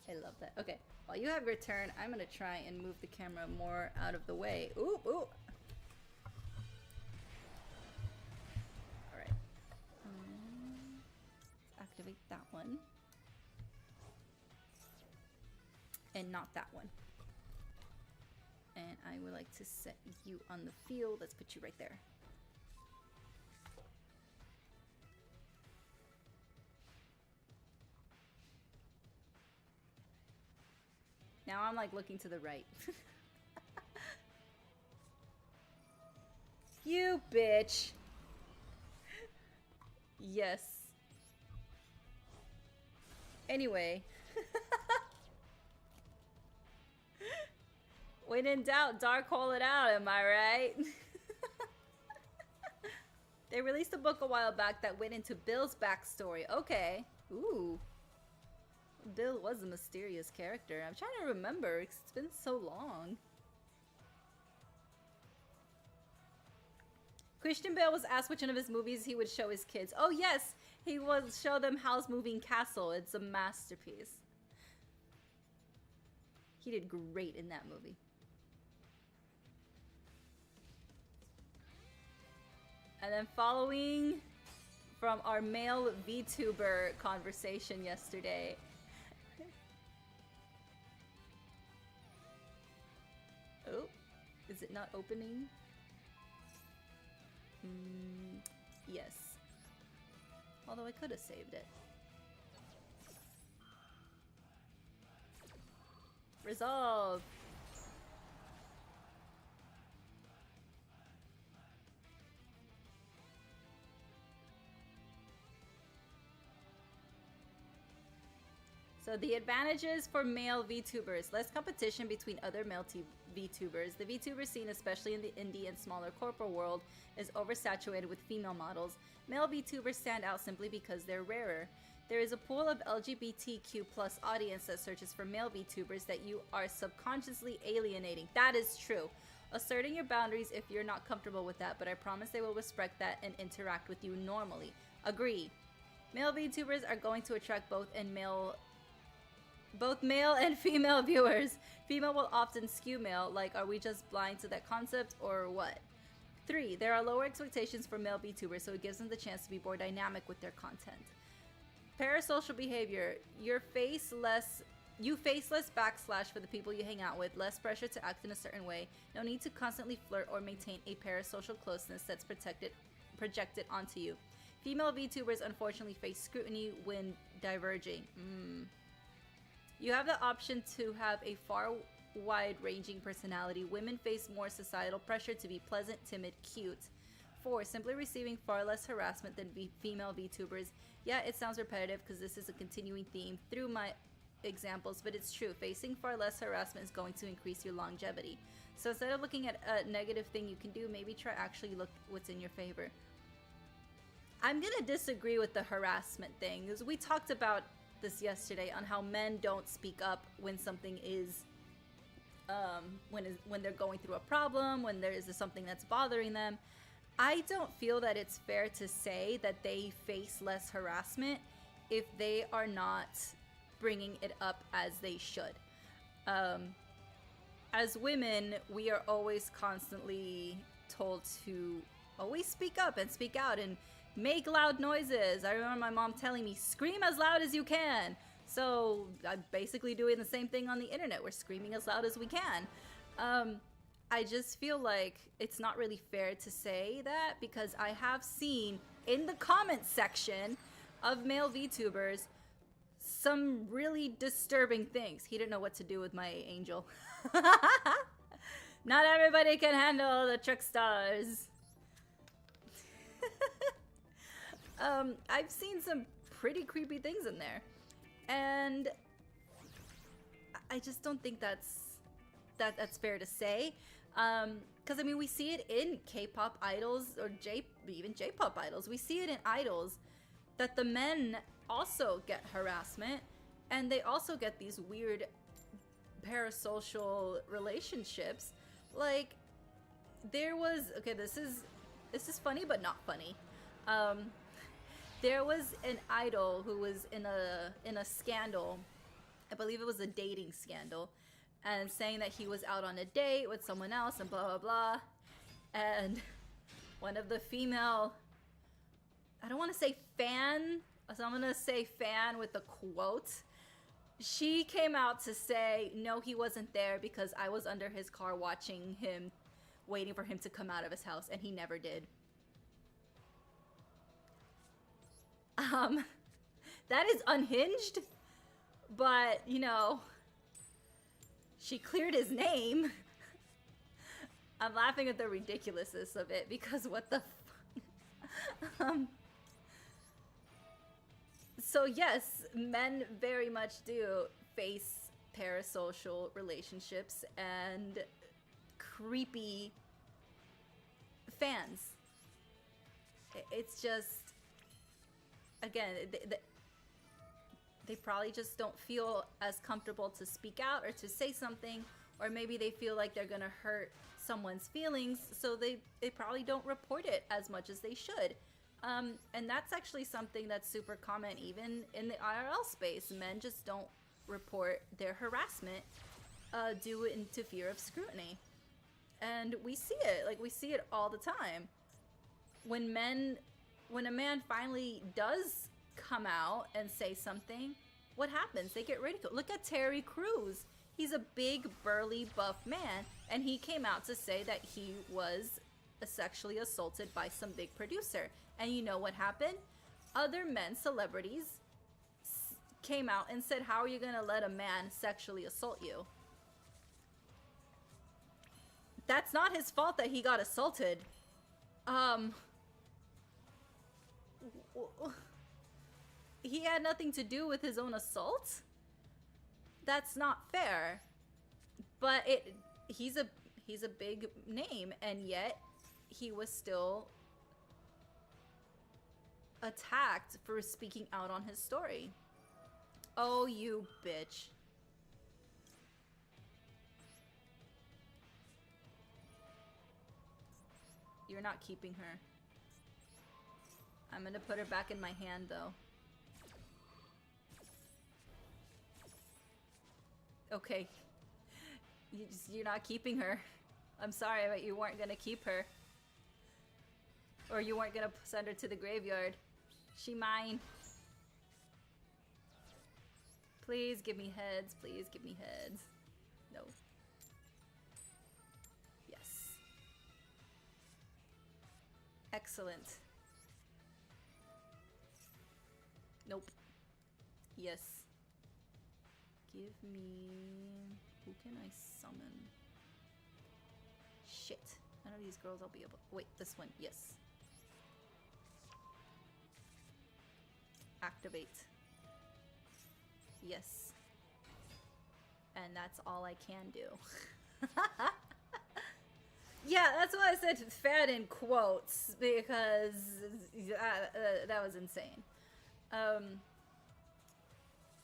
I love that. Okay, while you have your turn, I'm gonna try and move the camera more out of the way. Ooh, ooh. Alright. Let's activate that one. And not that one. And I would like to set you on the field. Let's put you right there. Now I'm like looking to the right. You bitch. Yes. Anyway. When in doubt, dark hole it out, am I right? They released a book a while back that went into Bill's backstory. Okay. Ooh. Bill was a mysterious character. I'm trying to remember. It's been so long. Christian Bale was asked which one of his movies he would show his kids. Oh yes, he would show them Howl's Moving Castle. It's a masterpiece. He did great in that movie. And then following from our male VTuber conversation yesterday. Oh, is it not opening? Yes. Although I could have saved it. Resolve. So the advantages for male VTubers: less competition between other male VTubers. The VTuber scene, especially in the indie and smaller corporate world, is oversaturated with female models. Male VTubers stand out simply because they're rarer. There is a pool of LGBTQ+ audience that searches for male VTubers that you are subconsciously alienating. That is true. Asserting your boundaries if you're not comfortable with that, but I promise they will respect that and interact with you normally. Agree. Male VTubers are going to attract both male and female viewers. Female will often skew male, like are we just blind to that concept or what? 3, there are lower expectations for male VTubers, so it gives them the chance to be more dynamic with their content. Parasocial behavior. You face less backslash for the people you hang out with, less pressure to act in a certain way, no need to constantly flirt or maintain a parasocial closeness that's projected onto you. Female VTubers unfortunately face scrutiny when diverging. You have the option to have a far wide-ranging personality. Women face more societal pressure to be pleasant, timid, cute. 4, simply receiving far less harassment than female VTubers. Yeah, it sounds repetitive because this is a continuing theme through my examples, but it's true. Facing far less harassment is going to increase your longevity. So instead of looking at a negative thing you can do, maybe try actually look what's in your favor. I'm gonna disagree with the harassment thing, because we talked about this yesterday on how men don't speak up when something is when they're going through a problem, when there is something that's bothering them. I don't feel that it's fair to say that they face less harassment if they are not bringing it up as they should. As women, we are always constantly told to always speak up and speak out and make loud noises. I remember my mom telling me, scream as loud as you can. So I'm basically doing the same thing on the internet. We're screaming as loud as we can. I just feel like it's not really fair to say that, because I have seen in the comment section of male VTubers some really disturbing things. He didn't know what to do with my angel. Not everybody can handle the trick stars. I've seen some pretty creepy things in there, and I just don't think that's fair to say. Because I mean, we see it in K-pop idols or even J-pop idols. We see it in idols that the men also get harassment, and they also get these weird parasocial relationships. Like, there was, okay, this is funny but not funny. There was an idol who was in a scandal. I believe it was a dating scandal, and saying that he was out on a date with someone else and blah blah blah. And one of the female, I don't want to say fan, so I'm gonna say fan with the quote, she came out to say, no, he wasn't there because I was under his car watching him, waiting for him to come out of his house, and he never did. That is unhinged, but, you know, she cleared his name. I'm laughing at the ridiculousness of it, because what the fuck? So yes, men very much do face parasocial relationships and creepy fans. It's just, again, they probably just don't feel as comfortable to speak out or to say something, or maybe they feel like they're gonna hurt someone's feelings, so they probably don't report it as much as they should. And that's actually something that's super common even in the IRL space. Men just don't report their harassment due to fear of scrutiny. And we see it, like we see it all the time. When a man finally does come out and say something, what happens? They get ridiculed. Look at Terry Crews. He's a big, burly, buff man, and he came out to say that he was sexually assaulted by some big producer. And you know what happened? Other men, celebrities, came out and said, how are you gonna let a man sexually assault you? That's not his fault that he got assaulted. He had nothing to do with his own assault. That's not fair. But he's a big name, and yet he was still attacked for speaking out on his story. Oh, you bitch. You're not keeping her. I'm gonna put her back in my hand, though. Okay. You're not keeping her. I'm sorry, but you weren't gonna keep her. Or you weren't gonna send her to the graveyard. She mine. Please give me heads. Please give me heads. No. Yes. Excellent. Nope. Yes. Give me... Who can I summon? Shit. None of these girls I'll be able... Wait, this one. Yes. Activate. Yes. And that's all I can do. Yeah, that's why I said fat in quotes, because that was insane.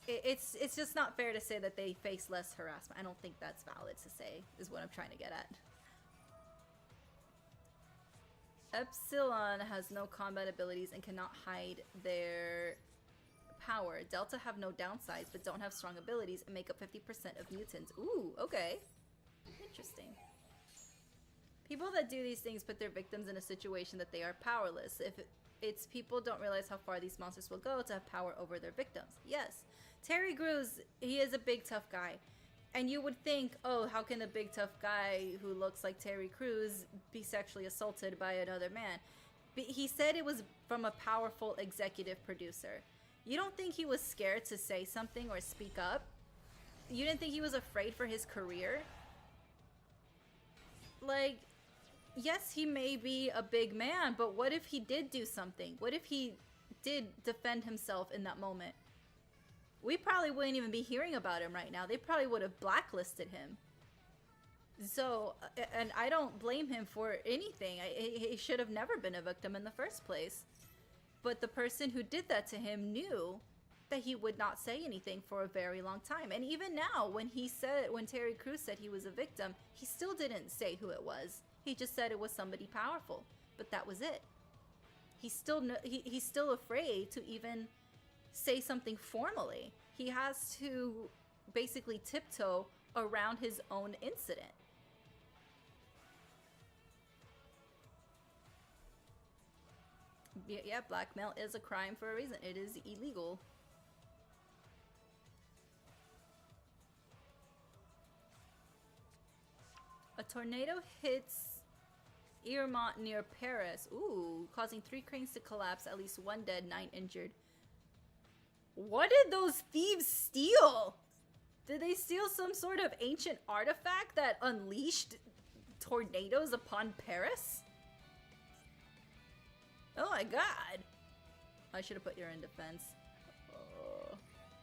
It's just not fair to say that they face less harassment. I don't think that's valid to say, is what I'm trying to get at. Epsilon has no combat abilities and cannot hide their power. Delta have no downsides but don't have strong abilities and make up 50% of mutants. Ooh, okay. Interesting. People that do these things put their victims in a situation that they are powerless. It's people don't realize how far these monsters will go to have power over their victims. Yes, Terry Crews, he is a big tough guy. And you would think, oh, how can a big tough guy who looks like Terry Crews be sexually assaulted by another man? But he said it was from a powerful executive producer. You don't think he was scared to say something or speak up? You didn't think he was afraid for his career? Like, yes, he may be a big man, but what if he did do something? What if he did defend himself in that moment? We probably wouldn't even be hearing about him right now. They probably would have blacklisted him. So, and I don't blame him for anything. He should have never been a victim in the first place. But the person who did that to him knew that he would not say anything for a very long time. And even now, when Terry Crews said he was a victim, he still didn't say who it was. He just said it was somebody powerful. But that was it. He's still afraid to even say something formally. He has to basically tiptoe around his own incident. Yeah, blackmail is a crime for a reason. It is illegal. A tornado hits Irmont near Paris. Ooh, causing 3 cranes to collapse, at least 1 dead, 9 injured. What did those thieves steal? Did they steal some sort of ancient artifact that unleashed tornadoes upon Paris? Oh my god. I should have put her in defense. Oh.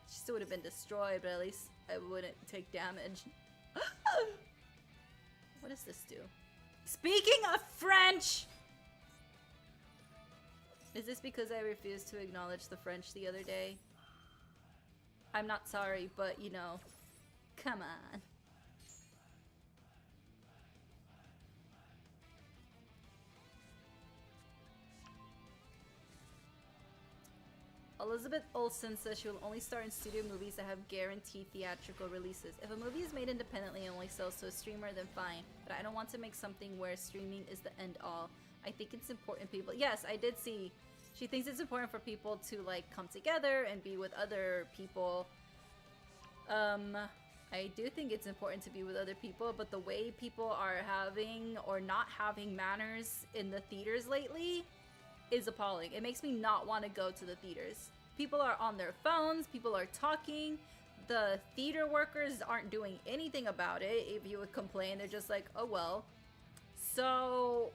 She still would have been destroyed, but at least I wouldn't take damage. What does this do? Speaking of French! Is this because I refused to acknowledge the French the other day? I'm not sorry, but you know, come on. Elizabeth Olsen says she will only star in studio movies that have guaranteed theatrical releases. If a movie is made independently and only sells to a streamer, then fine. But I don't want to make something where streaming is the end all. I think it's important people... Yes, I did see... She thinks it's important for people to, like, come together and be with other people. I do think it's important to be with other people, but the way people are having or not having manners in the theaters lately is appalling. It makes me not want to go to the theaters. People are on their phones, people are talking, the theater workers aren't doing anything about it. If you would complain, they're just like, oh well. So,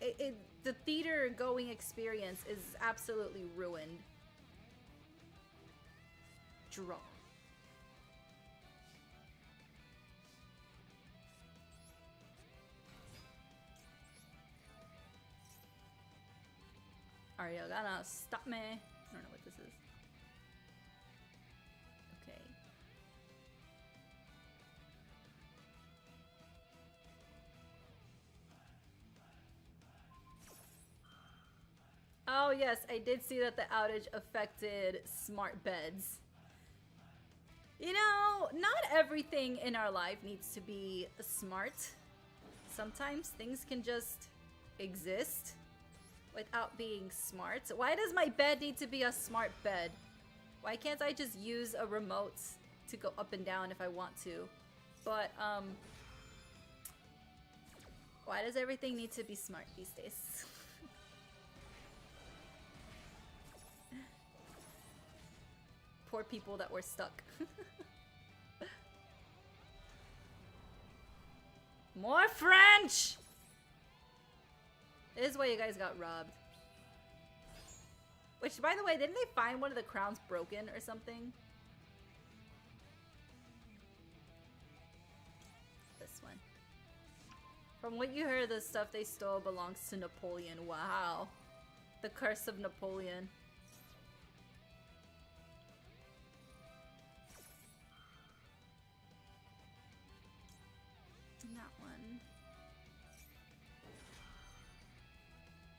the theater going experience is absolutely ruined. Draw. Ariana, stop me. I don't know what this is. Okay. Oh yes, I did see that the outage affected smart beds. You know, not everything in our life needs to be smart. Sometimes things can just exist without being smart. Why does my bed need to be a smart bed? Why can't I just use a remote to go up and down if I want to? But, why does everything need to be smart these days? Poor people that were stuck. More French! This is why you guys got robbed. Which, by the way, didn't they find one of the crowns broken or something? This one. From what you heard, the stuff they stole belongs to Napoleon. Wow. The curse of Napoleon. And that one.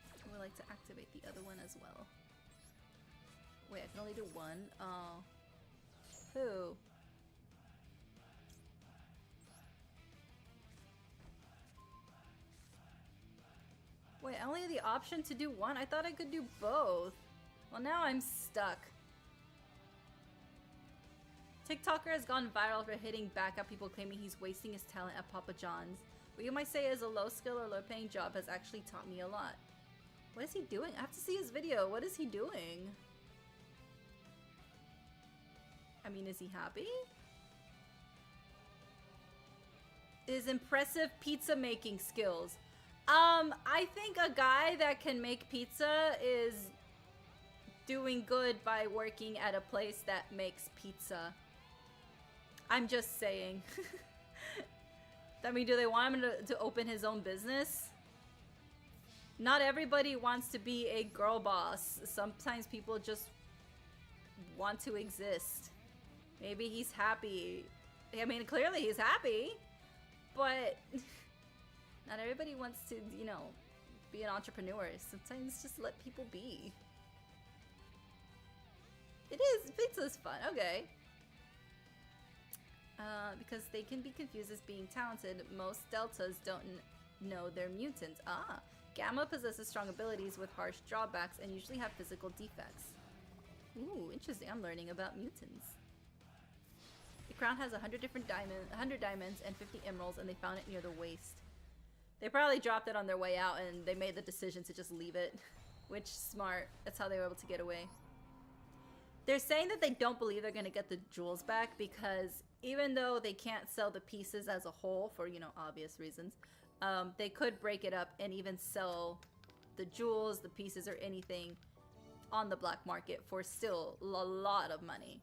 I would like to activate the other one as well. Wait, I can only do one? Oh. Who? Wait, I only the option to do one? I thought I could do both. Well, now I'm stuck. TikToker has gone viral for hitting back at people claiming he's wasting his talent at Papa John's. What you might say is a low skill or low paying job has actually taught me a lot. What is he doing? I have to see his video. What is he doing? I mean, is he happy? His impressive pizza making skills. I think a guy that can make pizza is doing good by working at a place that makes pizza. I'm just saying. I mean, do they want him to open his own business? Not everybody wants to be a girl boss. Sometimes people just want to exist. Maybe he's happy. I mean, clearly he's happy, but not everybody wants to, you know, be an entrepreneur. Sometimes just let people be. It is. Pizza's fun. Okay. Because they can be confused as being talented. Most deltas don't know they're mutants. Ah. Gamma possesses strong abilities with harsh drawbacks and usually have physical defects. Ooh, interesting. I'm learning about mutants. The crown has 100 diamonds and 50 emeralds, and they found it near the waist. They probably dropped it on their way out, and they made the decision to just leave it. Which, smart. That's how they were able to get away. They're saying that they don't believe they're going to get the jewels back because even though they can't sell the pieces as a whole for, you know, obvious reasons, they could break it up and even sell the jewels, the pieces, or anything on the black market for still a lot of money.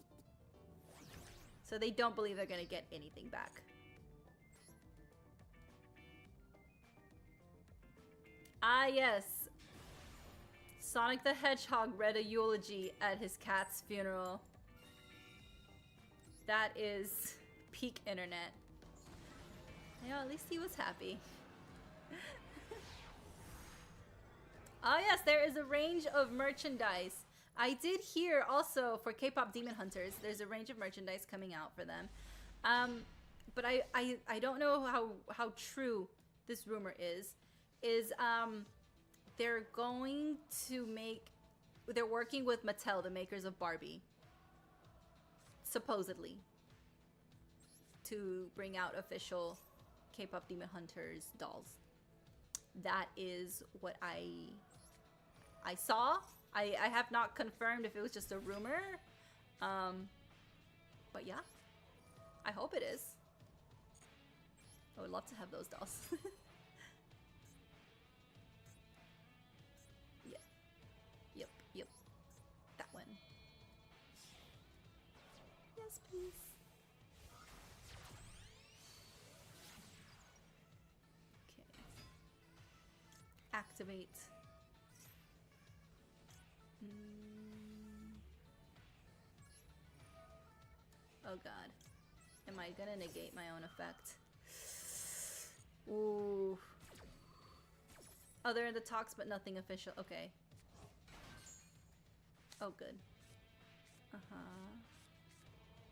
So they don't believe they're going to get anything back. Ah, yes. Sonic the Hedgehog read a eulogy at his cat's funeral. That is peak internet. You know, at least he was happy. Oh yes, there is a range of merchandise. I did hear also for K-pop Demon Hunters, there's a range of merchandise coming out for them. But I don't know how true this rumor is. They're going to they're working with Mattel, the makers of Barbie, supposedly, to bring out official K-pop Demon Hunters dolls. That is what I saw. I have not confirmed if it was just a rumor. But yeah, I hope it is. I would love to have those dolls. Yep. That one. Yes, please. Okay. Activate. Oh god. Am I gonna negate my own effect? Ooh. Oh, they're in the talks, but nothing official. Okay. Oh, good.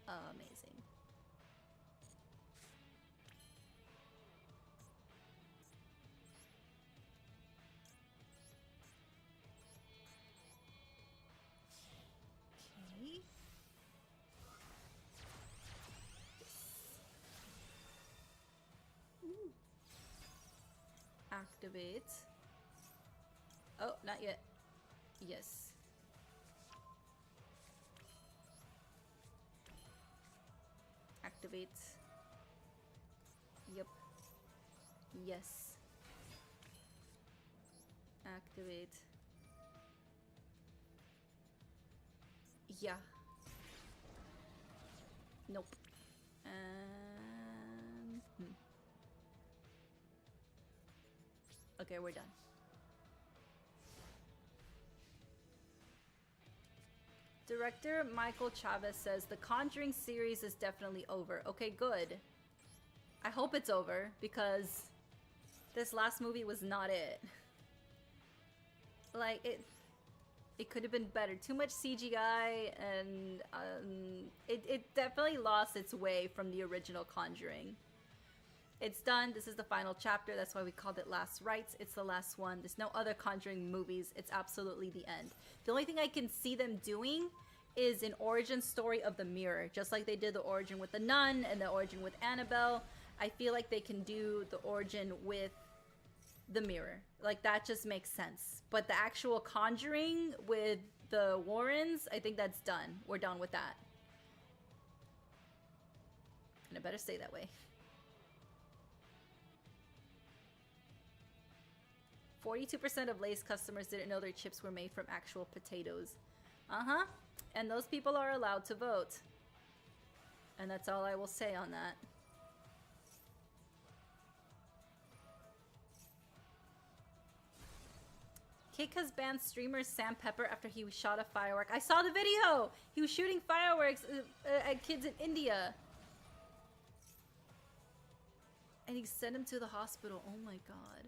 Amazing. Okay. Ooh. Activate. Oh, not yet. Yes. Activate. Yep. Yes. Activate. Yeah. Nope. Okay, we're done. Director Michael Chavez says the Conjuring series is definitely over. Okay, good. I hope it's over because this last movie was not it. Like, it could have been better. Too much CGI, and it definitely lost its way from the original Conjuring. It's done. This is the final chapter. That's why we called it Last Rites. It's the last one. There's no other Conjuring movies. It's absolutely the end. The only thing I can see them doing is an origin story of the mirror. Just like they did the origin with the nun and the origin with Annabelle. I feel like they can do the origin with the mirror. Like, that just makes sense. But the actual Conjuring with the Warrens, I think that's done. We're done with that. And it better stay that way. 42% of Lay's customers didn't know their chips were made from actual potatoes. Uh-huh. And those people are allowed to vote. And that's all I will say on that. Kick has banned streamer Sam Pepper after he shot a firework. I saw the video! He was shooting fireworks at kids in India. And he sent him to the hospital. Oh my god.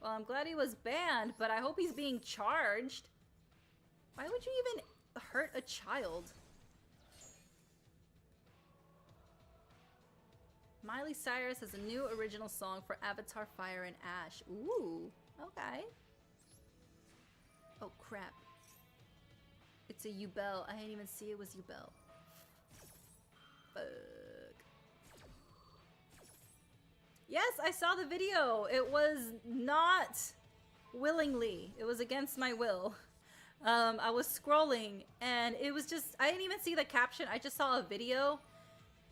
Well, I'm glad he was banned, but I hope he's being charged. Why would you even hurt a child? Miley Cyrus has a new original song for Avatar Fire and Ash. Ooh, okay. Oh, crap. It's a Yugioh. I didn't even see it was Yugioh. Fuck. Yes, I saw the video. It was not willingly. It was against my will. I was scrolling and it was just, I didn't even see the caption. I just saw a video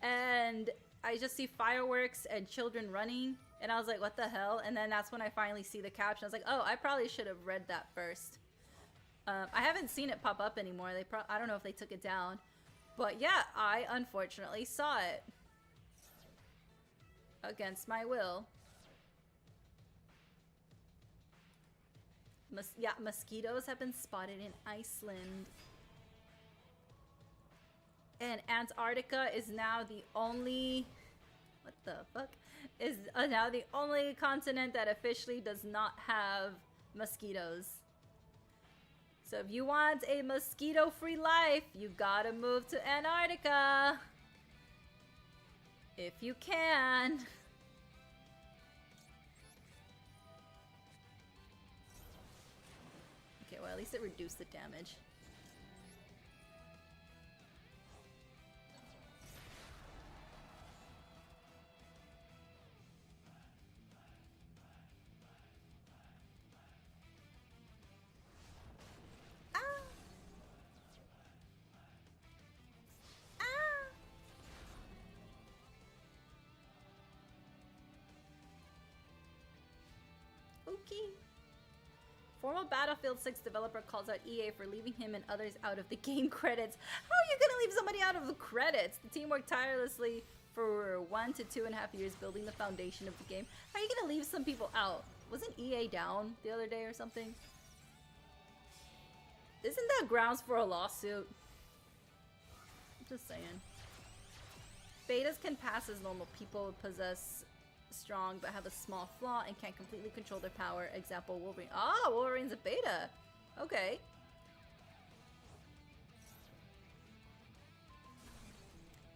and I just see fireworks and children running and I was like, what the hell? And then that's when I finally see the caption. I was like, oh, I probably should have read that first. I haven't seen it pop up anymore. I don't know if they took it down. But yeah, I unfortunately saw it. Against my will. Yeah, mosquitoes have been spotted in Iceland. And Antarctica is now the only... What the fuck? Is now the only continent that officially does not have mosquitoes. So if you want a mosquito-free life, you gotta move to Antarctica. If you can. Okay, well, at least it reduced the damage. Former Battlefield 6 developer calls out EA for leaving him and others out of the game credits. How are you gonna leave somebody out of the credits? The team worked tirelessly for 1 to 2.5 years building the foundation of the game. How are you gonna leave some people out? Wasn't EA down the other day or something? Isn't that grounds for a lawsuit? I'm just saying. Betas can pass as normal people, possess strong but have a small flaw and can't completely control their power. Example, Wolverine. Ah, Wolverine's a beta. Okay.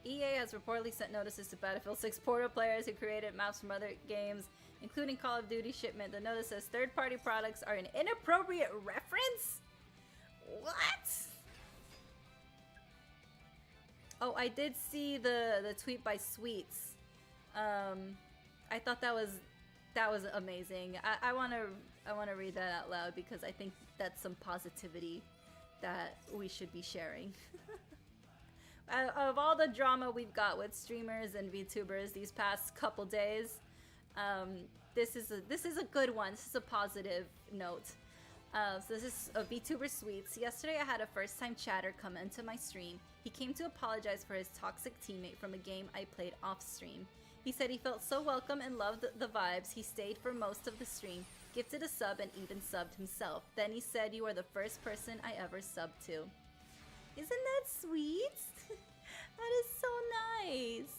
EA has reportedly sent notices to Battlefield 6 portal players who created maps from other games, including Call of Duty shipment. The notice says third-party products are an inappropriate reference? What? Oh, I did see the tweet by Sweets. I thought that was amazing. I wanna read that out loud because I think that's some positivity that we should be sharing. Of all the drama we've got with streamers and VTubers these past couple days, this is a good one. This is a positive note. So this is a VTuber Sweets. Yesterday I had a first-time chatter come into my stream. He came to apologize for his toxic teammate from a game I played off-stream. He said he felt so welcome and loved the vibes. He stayed for most of the stream, gifted a sub, and even subbed himself. Then he said, "You are the first person I ever subbed to." Isn't that sweet? That is so nice.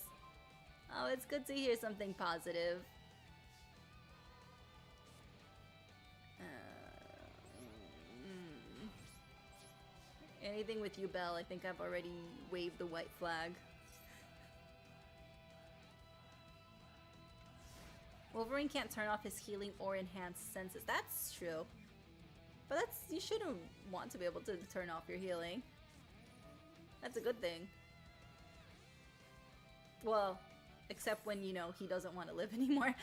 Oh, it's good to hear something positive. Anything with you, Belle, I think I've already waved the white flag. Wolverine can't turn off his healing or enhanced senses. That's true. But you shouldn't want to be able to turn off your healing. That's a good thing. Well, except when, you know, he doesn't want to live anymore.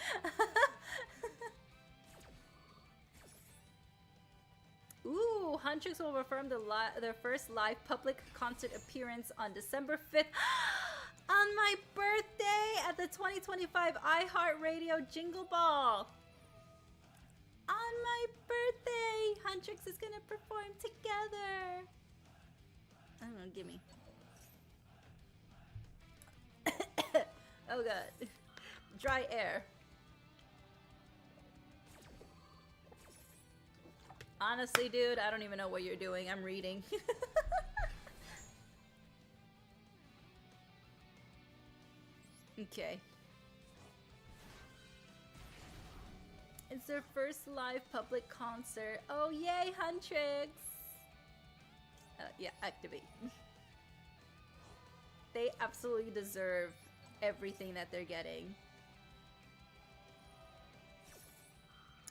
Ooh, Huntrix will perform their first live public concert appearance on December 5th on my birthday at the 2025 iHeartRadio Jingle Ball. On my birthday, Huntrix is gonna perform together. I don't know, gimme. Oh god. Dry air. Honestly, dude, I don't even know what you're doing. I'm reading. Okay. It's their first live public concert. Oh, yay, Huntrix! Yeah, activate. They absolutely deserve everything that they're getting.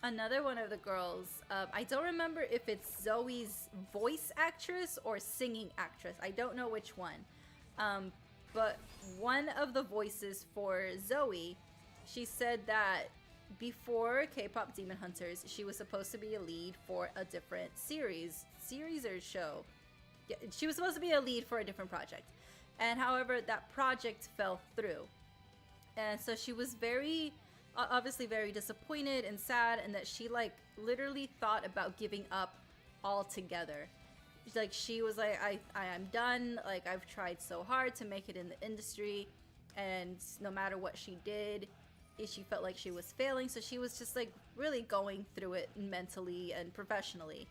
Another one of the girls, I don't remember if it's Zoe's voice actress or singing actress. I don't know which one. But one of the voices for Zoe, she said that before K-pop Demon Hunters, she was supposed to be a lead for a different series or show. Yeah, she was supposed to be a lead for a different project. And however, that project fell through. And so she was obviously very disappointed and sad, and that she like literally thought about giving up altogether. Like she was like, I am done. Like I've tried so hard to make it in the industry, and no matter what she did, she felt like she was failing. So she was just like really going through it mentally and professionally.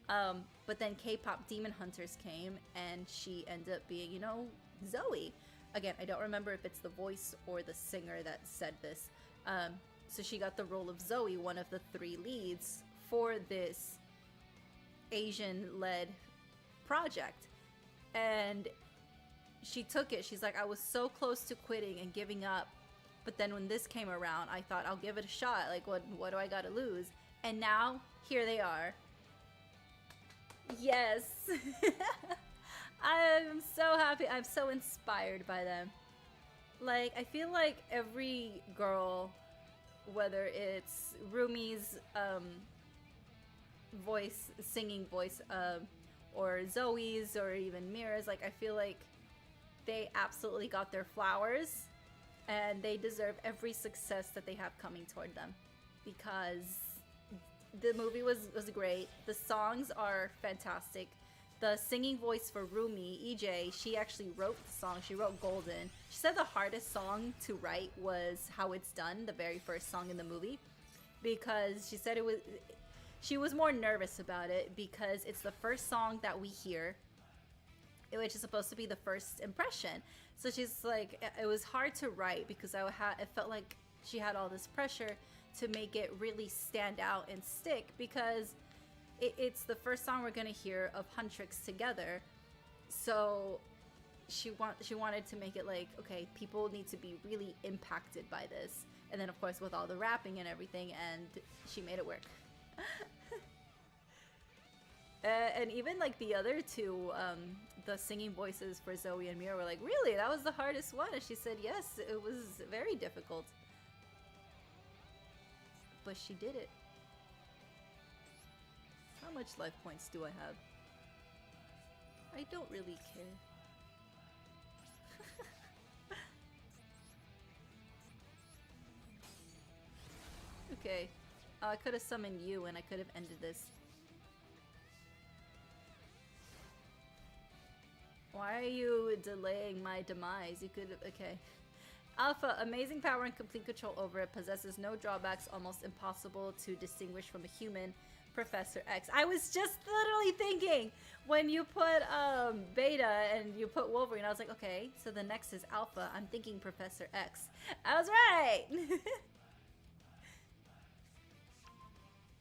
But then K-pop Demon Hunters came, and she ended up being, you know, Zoe. Again, I don't remember if it's the voice or the singer that said this. So she got the role of Zoe, one of the 3 leads for this Asian-led project. And she took it. She's like, I was so close to quitting and giving up. But then when this came around, I thought, I'll give it a shot. Like, what do I gotta lose? And now, here they are. Yes. I'm so happy. I'm so inspired by them. Like, I feel like every girl, whether it's Rumi's singing voice, or Zoe's, or even Mira's, like, I feel like they absolutely got their flowers, and they deserve every success that they have coming toward them, because the movie was great. The songs are fantastic. The singing voice for Rumi, EJ, she actually wrote the song. She wrote Golden. She said the hardest song to write was How It's Done, the very first song in the movie, because she said she was more nervous about it because it's the first song that we hear, which is supposed to be the first impression. So she's like, it was hard to write because it felt like she had all this pressure to make it really stand out and stick, because it's the first song we're gonna hear of Huntrix together. So she wanted to make it like, okay, people need to be really impacted by this. And then of course with all the rapping and everything, and she made it work. And even like the other 2, the singing voices for Zoe and Mira were like, really? That was the hardest one? And she said, yes, it was very difficult. But she did it. How much life points do I have? I don't really care. Okay. Oh, I could have summoned you and I could have ended this. Why are you delaying my demise? You could have... Okay. Alpha, amazing power and complete control over it, possesses no drawbacks, almost impossible to distinguish from a human. Professor X. I was just literally thinking when you put Beta and you put Wolverine, I was like, okay, so the next is Alpha. I'm thinking Professor X. I was right.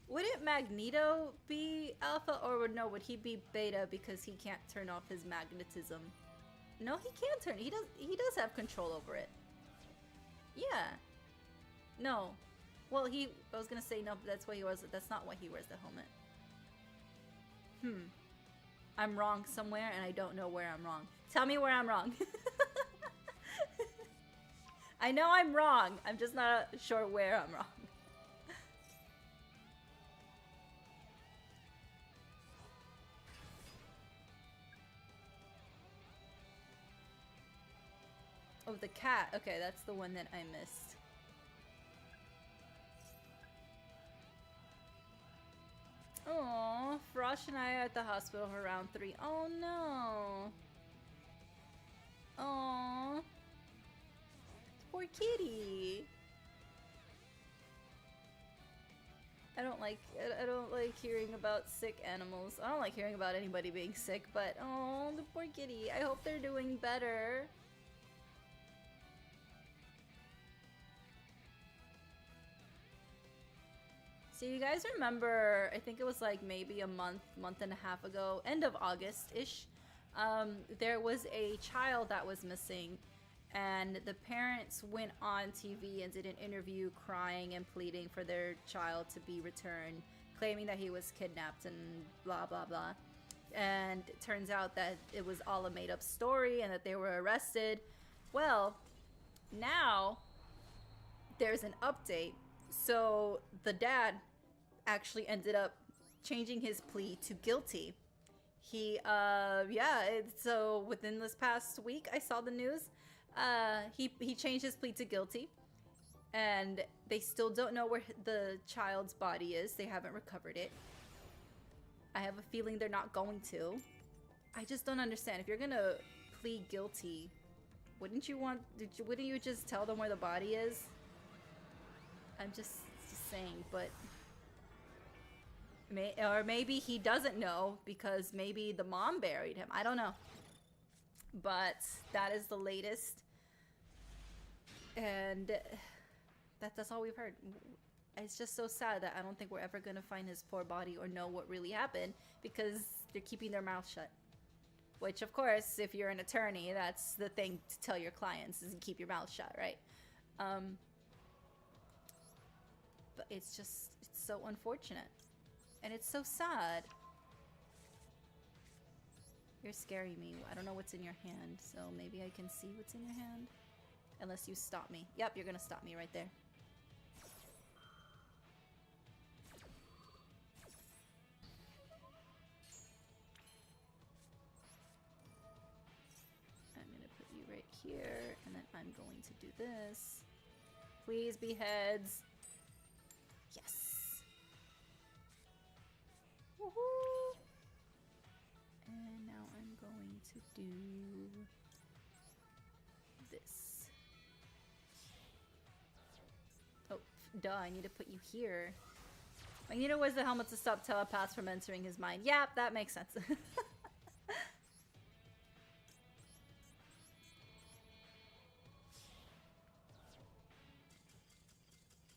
Wouldn't Magneto be Alpha, or would he be Beta because he can't turn off his magnetism? No, he can turn. He does have control over it. Yeah. No. Well, I was gonna say no, but that's why he was. That's not why he wears the helmet. I'm wrong somewhere, and I don't know where I'm wrong. Tell me where I'm wrong. I know I'm wrong. I'm just not sure where I'm wrong. Oh, the cat. Okay, that's the one that I missed. Oh, Frosh and I are at the hospital for round 3. Oh no. Oh. Poor kitty. I don't like hearing about sick animals. I don't like hearing about anybody being sick, but oh, the poor kitty. I hope they're doing better. So you guys remember, I think it was like maybe a month and a half ago, end of August-ish, there was a child that was missing, and the parents went on TV and did an interview crying and pleading for their child to be returned, claiming that he was kidnapped and blah blah blah. And it turns out that it was all a made-up story and that they were arrested. Well, now there's an update. So the dad actually ended up changing his plea to guilty. He so within this past week, I saw the news, he changed his plea to guilty, and they still don't know where the child's body is. They haven't recovered it. I have a feeling they're not going to. I just don't understand. If you're gonna plead guilty, wouldn't you just tell them where the body is? I'm just saying, but or maybe he doesn't know because maybe the mom buried him. I don't know. But that is the latest. And that's all we've heard. It's just so sad that I don't think we're ever going to find his poor body or know what really happened because they're keeping their mouth shut. Which, of course, if you're an attorney, that's the thing to tell your clients is to keep your mouth shut, right? But it's so unfortunate. And it's so sad. You're scaring me. I don't know what's in your hand, so maybe I can see what's in your hand. Unless you stop me. Yep, you're gonna stop me right there. I'm gonna put you right here, and then I'm going to do this. Please be heads. Yes. Woohoo! And now I'm going to do this. Oh, duh, I need to put you here. Magneto wears the helmet to stop telepaths from entering his mind. Yeah, that makes sense.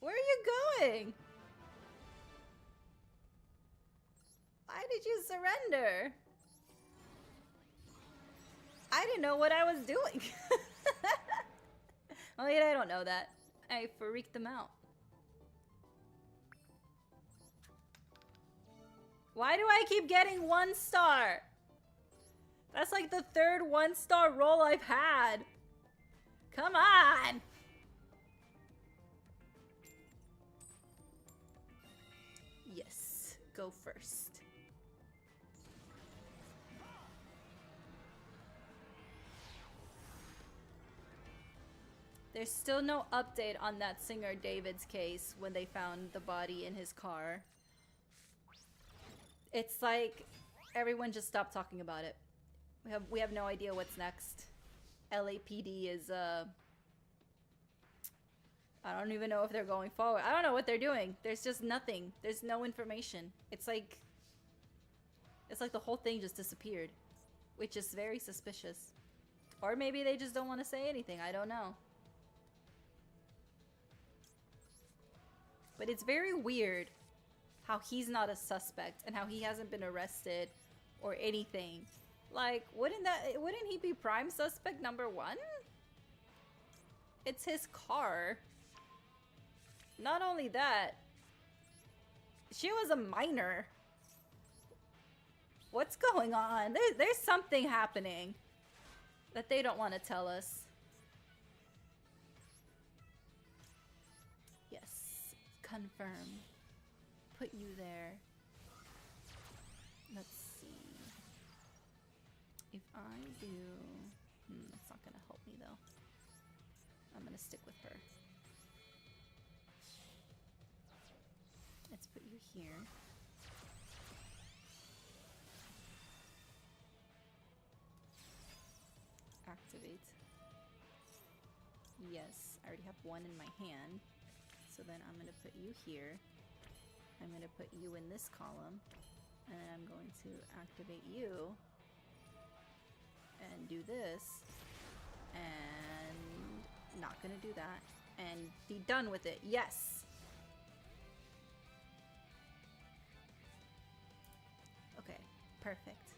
Where are you going? Why did you surrender? I didn't know what I was doing. Oh yeah, I don't know that. I freaked them out. Why do I keep getting 1 star? That's like the 3rd 1-star roll I've had. Come on. Yes, go first. There's still no update on that singer David's case when they found the body in his car. It's like everyone just stopped talking about it. We have no idea what's next. LAPD is I don't even know if they're going forward. I don't know what they're doing. There's just nothing. There's no information. It's like the whole thing just disappeared, which is very suspicious. Or maybe they just don't want to say anything. I don't know. But it's very weird how he's not a suspect and how he hasn't been arrested or anything. Like, wouldn't he be prime suspect number 1? It's his car. Not only that, she was a minor. What's going on? There's something happening that they don't want to tell us. Yes, confirm. Put you there. Let's see. If I do... that's not gonna help me though. I'm gonna stick with her. Let's put you here. Activate. Yes, I already have one in my hand. So then I'm gonna put you here. I'm gonna put you in this column. And then I'm going to activate you. And do this. And not gonna do that. And be done with it. Yes! Okay, perfect.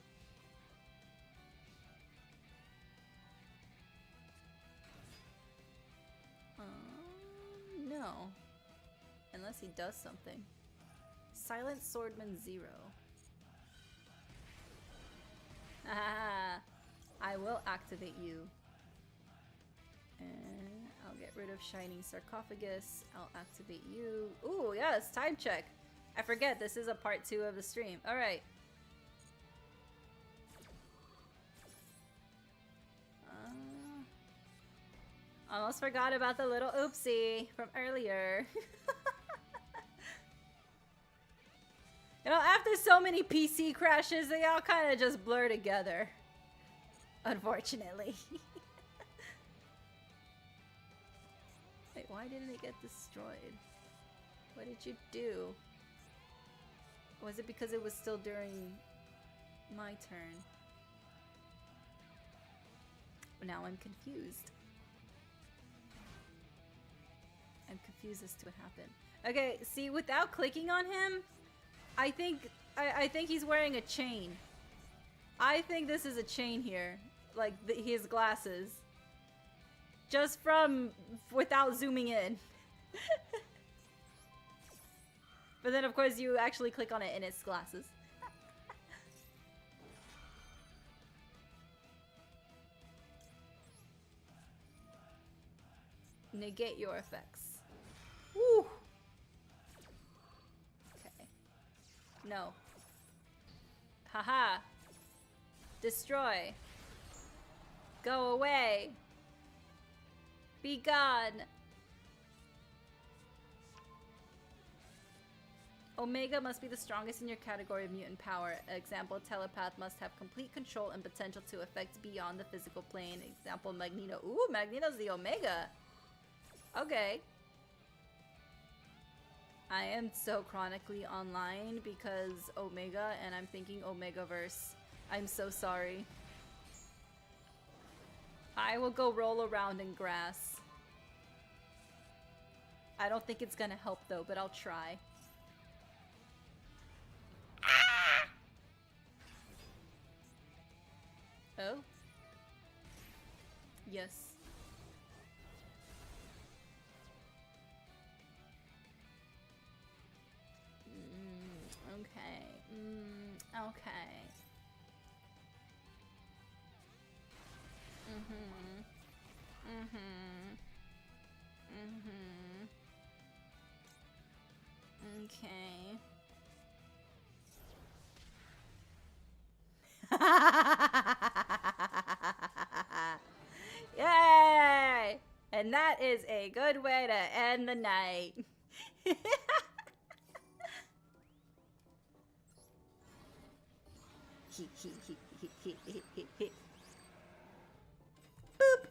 No. Unless he does something. Silent Swordman 0. Ah, I will activate you. And I'll get rid of Shining Sarcophagus. I'll activate you. Ooh, yes, time check. I forget, this is a part 2 of the stream. Alright. Almost forgot about the little oopsie from earlier. You know, after so many PC crashes, they all kind of just blur together. Unfortunately. Wait, why didn't it get destroyed? What did you do? Was it because it was still during my turn? Now I'm confused. I'm confused as to what happened. Okay, see, without clicking on him, I think he's wearing a chain. I think this is a chain here, like his glasses. Just from without zooming in. But then, of course, you actually click on it and it's glasses. Negate your effects. Woo! Okay. No. Haha. Destroy. Go away. Be gone. Omega must be the strongest in your category of mutant power. Example, telepath must have complete control and potential to affect beyond the physical plane. Example, Magneto. Ooh, Magneto's the Omega. Okay. I am so chronically online because Omega, and I'm thinking Omegaverse. I'm so sorry. I will go roll around in grass. I don't think it's gonna help though, but I'll try. Ah! Oh? Yes. Okay. Okay. Okay. Yay! And that is a good way to end the night. Boop.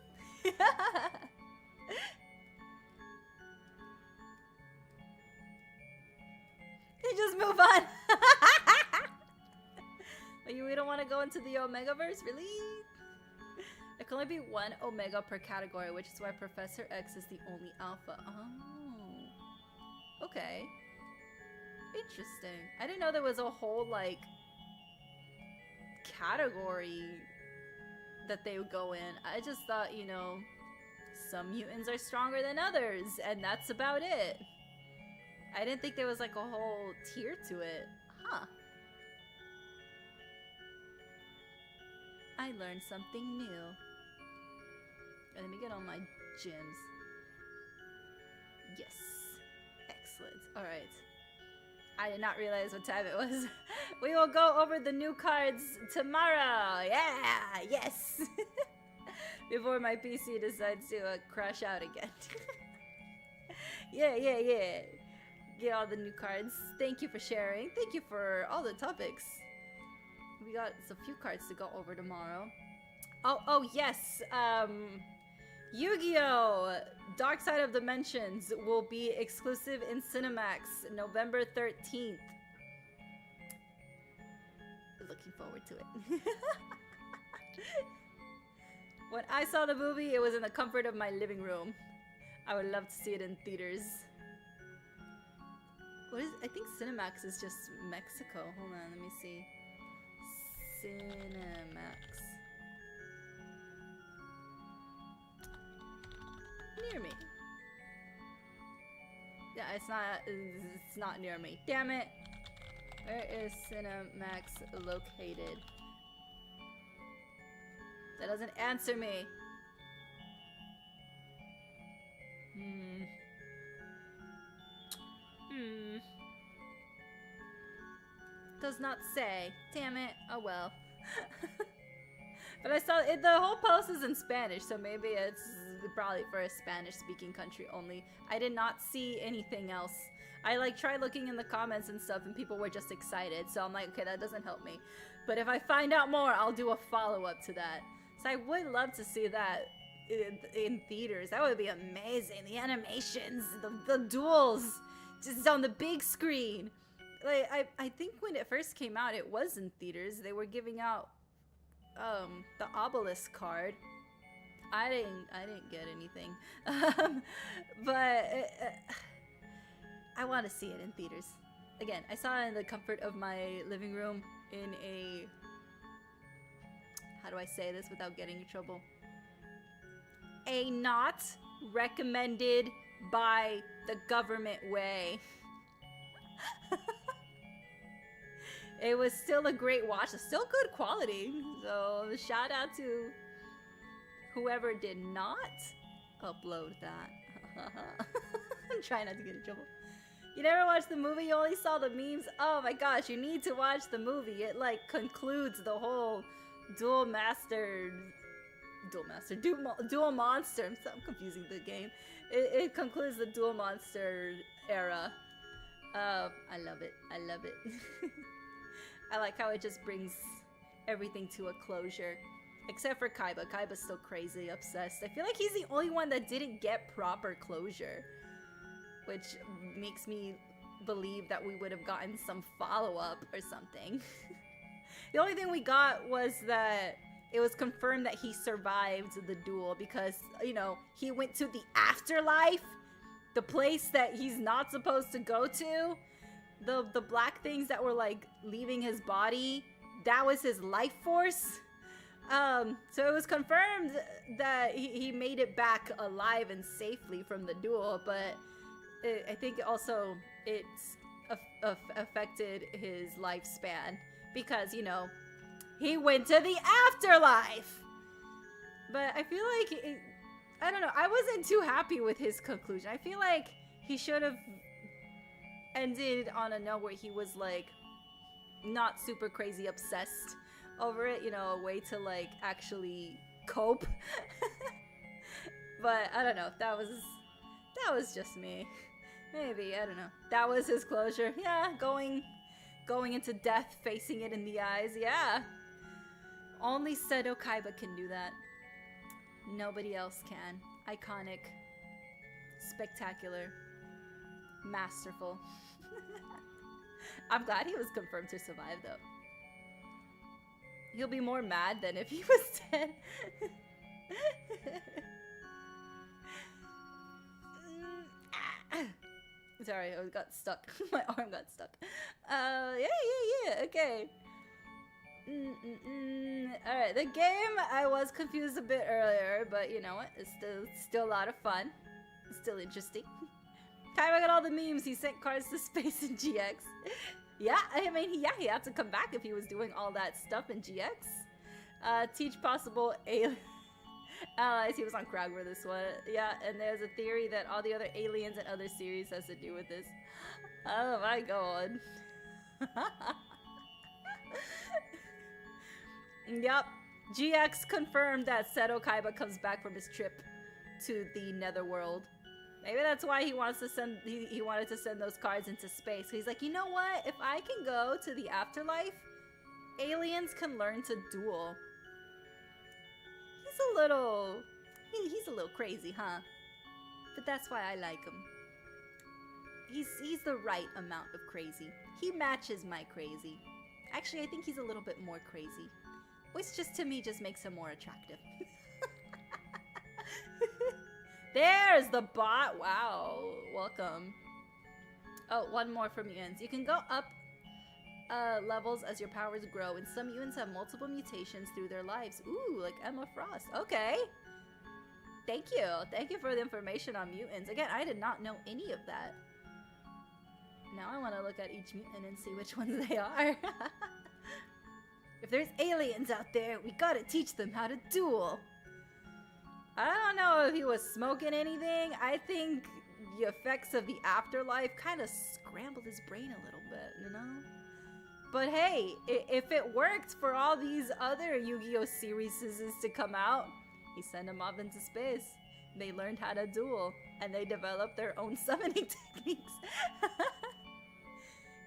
You just move on. We don't want to go into the Omegaverse, really? There can only be one Omega per category, which is why Professor X is the only Alpha. Oh. Okay. Interesting. I didn't know there was a whole, like, category that they would go in. I just thought, you know, some mutants are stronger than others, and that's about it. I didn't think there was like a whole tier to it. Huh. I learned something new. Let me get on my gyms. Yes. Excellent. Alright. I did not realize what time it was. We will go over the new cards tomorrow. Yeah! Yes! Before my PC decides to crash out again. Yeah. Get all the new cards. Thank you for sharing. Thank you for all the topics. We got a few cards to go over tomorrow. Oh yes. Yu-Gi-Oh! Dark Side of Dimensions will be exclusive in Cinemax November 13th. Looking forward to it. When I saw the movie, it was in the comfort of my living room. I would love to see it in theaters. What is? I think Cinemax is just Mexico. Hold on, let me see. Cinemax. Near me. Yeah, it's not near me. Damn it. Where is Cinemax located? That doesn't answer me. Does not say. Damn it. Oh well. But I saw it, the whole post is in Spanish, so maybe it's probably for a Spanish-speaking country only. I did not see anything else. I like tried looking in the comments and stuff, and people were just excited. So I'm like, okay, that doesn't help me. But if I find out more, I'll do a follow-up to that. So I would love to see that in theaters. That would be amazing. The animations, the duels, just on the big screen. Like I think when it first came out, it was in theaters. They were giving out the obelisk card. I didn't get anything. But I want to see it in theaters. Again, I saw it in the comfort of my living room in a, how do I say this without getting in trouble? A not recommended by the government way. It was still a great watch. It's still good quality. So shout out to whoever did not upload that. I'm trying not to get in trouble. You never watched the movie? You only saw the memes? Oh my gosh, you need to watch the movie. It like concludes the whole Duel Monster. I'm confusing the game. It concludes the Duel Monster era. I love it. I love it. I like how it just brings everything to a closure. Except for Kaiba. Kaiba's still crazy obsessed. I feel like he's the only one that didn't get proper closure. Which makes me believe that we would have gotten some follow-up or something. The only thing we got was that it was confirmed that he survived the duel because, you know, he went to the afterlife. The place that he's not supposed to go to. The black things that were like leaving his body, that was his life force. So it was confirmed that he made it back alive and safely from the duel, but I think also it's affected his lifespan because, you know, he went to the afterlife. But I feel like, I don't know, I wasn't too happy with his conclusion. I feel like he should have ended on a note where he was like not super crazy obsessed over it, you know, a way to like actually cope. But I don't know, that was just me. Maybe, I don't know. That was his closure. Yeah, going into death, facing it in the eyes. Yeah. Only Seto Kaiba can do that. Nobody else can. Iconic. Spectacular. Masterful. I'm glad he was confirmed to survive, though. He'll be more mad than if he was dead. Sorry, I got stuck. My arm got stuck. Yeah, okay. Alright, the game, I was confused a bit earlier, but you know what? It's still a lot of fun. It's still interesting. Kaiba got all the memes. He sent cards to space in GX. Yeah, I mean, he had to come back if he was doing all that stuff in GX. Teach possible allies. He was on Crowd for this one. Yeah, and there's a theory that all the other aliens and other series has to do with this. Oh my god. Yep. GX confirmed that Seto Kaiba comes back from his trip to the Netherworld. Maybe that's why he wants to send he wanted to send those cards into space. He's like, you know what? If I can go to the afterlife, aliens can learn to duel. He's a little crazy, huh? But that's why I like him. He's the right amount of crazy. He matches my crazy. Actually, I think he's a little bit more crazy. Which just to me just makes him more attractive. There's the bot. Wow. Welcome. Oh, one more for mutants. You can go up levels as your powers grow, and some mutants have multiple mutations through their lives. Ooh, like Emma Frost. Okay. Thank you. Thank you for the information on mutants. Again, I did not know any of that. Now I want to look at each mutant and see which ones they are. If there's aliens out there, we gotta teach them how to duel. I don't know if he was smoking anything. I think the effects of the afterlife kind of scrambled his brain a little bit, you know? But hey, if it worked for all these other Yu-Gi-Oh series to come out, he sent them off into space. They learned how to duel, and they developed their own summoning techniques.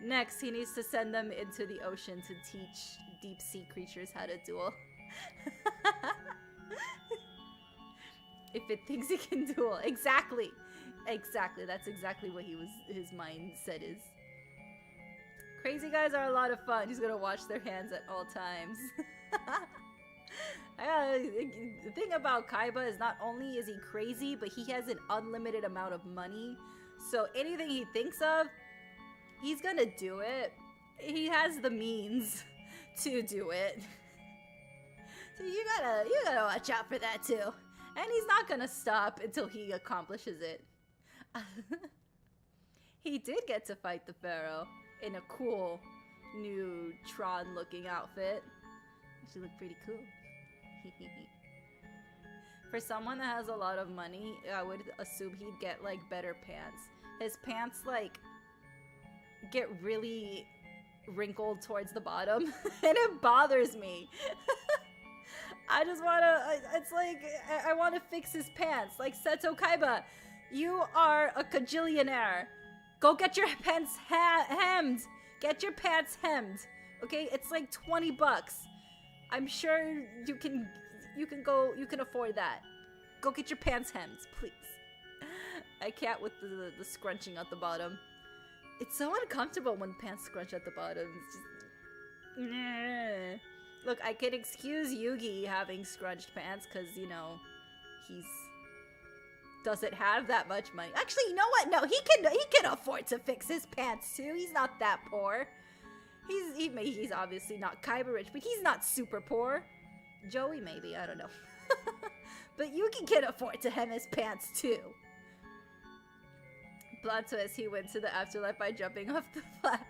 Next, he needs to send them into the ocean to teach deep sea creatures how to duel. If it thinks it can duel. Exactly. Exactly. That's exactly what his mindset is. Crazy guys are a lot of fun. He's gonna watch their hands at all times. The thing about Kaiba is not only is he crazy, but he has an unlimited amount of money. So anything he thinks of, he's gonna do it. He has the means to do it. So you gotta watch out for that too. And he's not gonna stop until he accomplishes it. He did get to fight the Pharaoh in a cool new Tron-looking outfit. She looked pretty cool. For someone that has a lot of money, I would assume he'd get like better pants. His pants like get really wrinkled towards the bottom, and it bothers me. I just wanna, it's like, I wanna fix his pants. Like, Seto Kaiba, you are a cajillionaire. Go get your pants hemmed. Get your pants hemmed. Okay, it's like 20 bucks. I'm sure you can afford that. Go get your pants hemmed, please. I can't with the scrunching at the bottom. It's so uncomfortable when pants scrunch at the bottom. It's just... Nah. Look, I can excuse Yugi having scrunched pants because, you know, doesn't have that much money. Actually, you know what? No, he can afford to fix his pants too. He's not that poor. He's obviously not Kaiba rich, but he's not super poor. Joey maybe, I don't know. But Yugi can afford to hem his pants too. Plot twist, he went to the afterlife by jumping off the flat.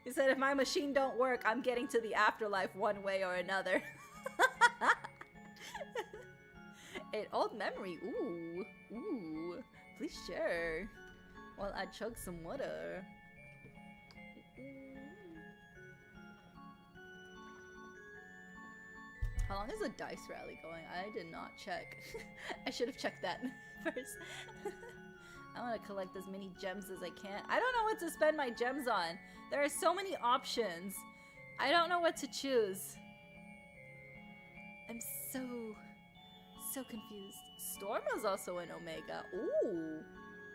He said, if my machine don't work, I'm getting to the afterlife one way or another. An old memory. Ooh. Ooh. Please share. While I chug some water. How long is the dice rally going? I did not check. I should have checked that first. I want to collect as many gems as I can. I don't know what to spend my gems on. There are so many options. I don't know what to choose. I'm so confused. Storm was also an Omega. Ooh.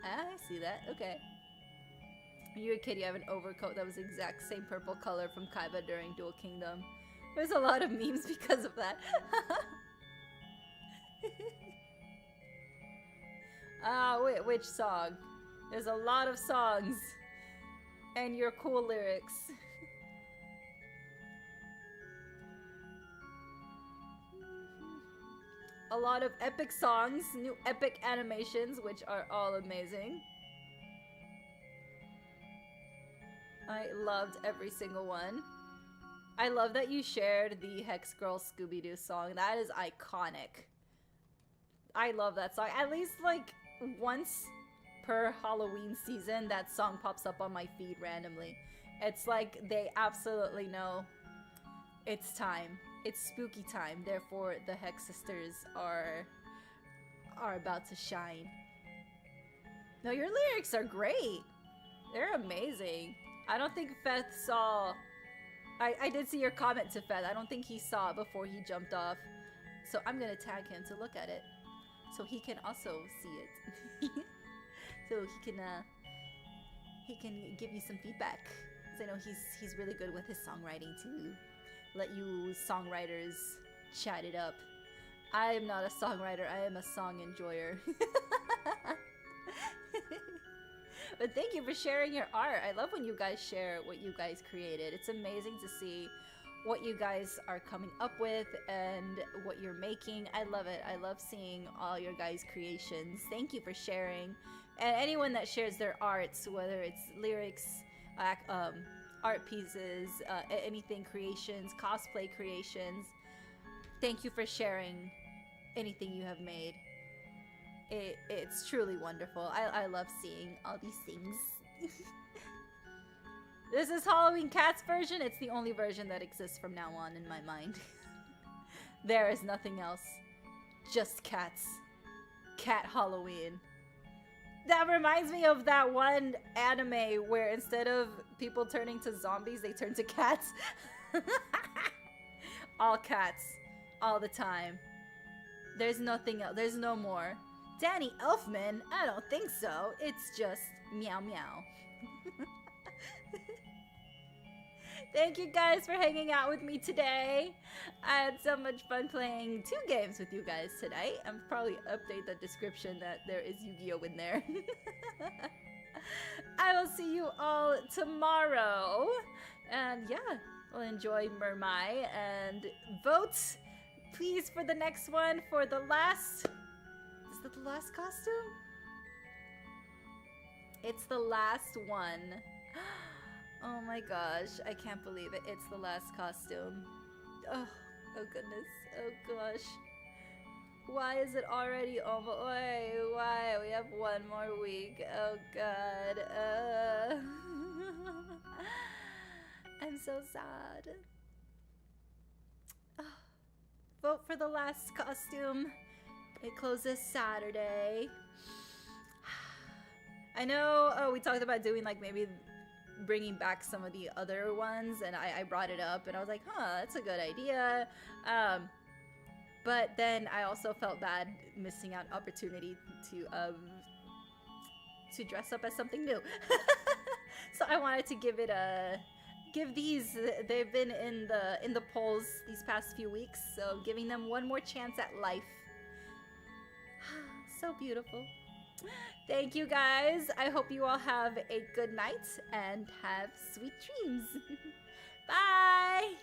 I see that. Okay. When you were a kid, you have an overcoat that was the exact same purple color from Kaiba during Duel Kingdom. There's a lot of memes because of that. Wait, which song? There's a lot of songs. And your cool lyrics. a lot of epic songs, new epic animations, which are all amazing. I loved every single one. I love that you shared the Hex Girl Scooby-Doo song. That is iconic. I love that song. At least like once per Halloween season, that song pops up on my feed randomly. It's like they absolutely know it's time. It's spooky time. Therefore, the Hex sisters are about to shine. No, your lyrics are great. They're amazing. I don't think Feth saw... I did see your comment to Feth. I don't think he saw it before he jumped off. So I'm gonna tag him to look at it. So he can also see it. So he can give you some feedback. Because I know he's really good with his songwriting to let you songwriters chat it up. I am not a songwriter, I am a song enjoyer. But thank you for sharing your art. I love when you guys share what you guys created. It's amazing to see what you guys are coming up with and what you're making. I love it. I love seeing all your guys' creations. Thank you for sharing. And anyone that shares their arts, whether it's lyrics, art pieces, anything creations, cosplay creations, thank you for sharing anything you have made. It's truly wonderful. I love seeing all these things. This is Halloween Cat's version. It's the only version that exists from now on in my mind. There is nothing else. Just cats. Cat Halloween. That reminds me of that one anime where instead of people turning to zombies, they turn to cats. All cats. All the time. There's nothing else. There's no more. Danny Elfman? I don't think so. It's just meow meow. Thank you guys for hanging out with me today. I had so much fun playing 2 games with you guys tonight. I'll probably update the description that there is Yu-Gi-Oh in there. I will see you all tomorrow. And yeah, we'll enjoy Mermai and vote, please, for the next one for the last... Is that the last costume? It's the last one. Oh my gosh, I can't believe it. It's the last costume. Oh goodness. Oh gosh. Why is it already almost... Why? We have 1 more week. Oh god. I'm so sad. Vote for the last costume. It closes Saturday. I know, we talked about doing like maybe bringing back some of the other ones, and I brought it up and I was like, that's a good idea. But then I also felt bad missing out opportunity to dress up as something new. So I wanted to give these, they've been in the polls these past few weeks, so giving them one more chance at life. So beautiful. Thank you guys. I hope you all have a good night and have sweet dreams. Bye.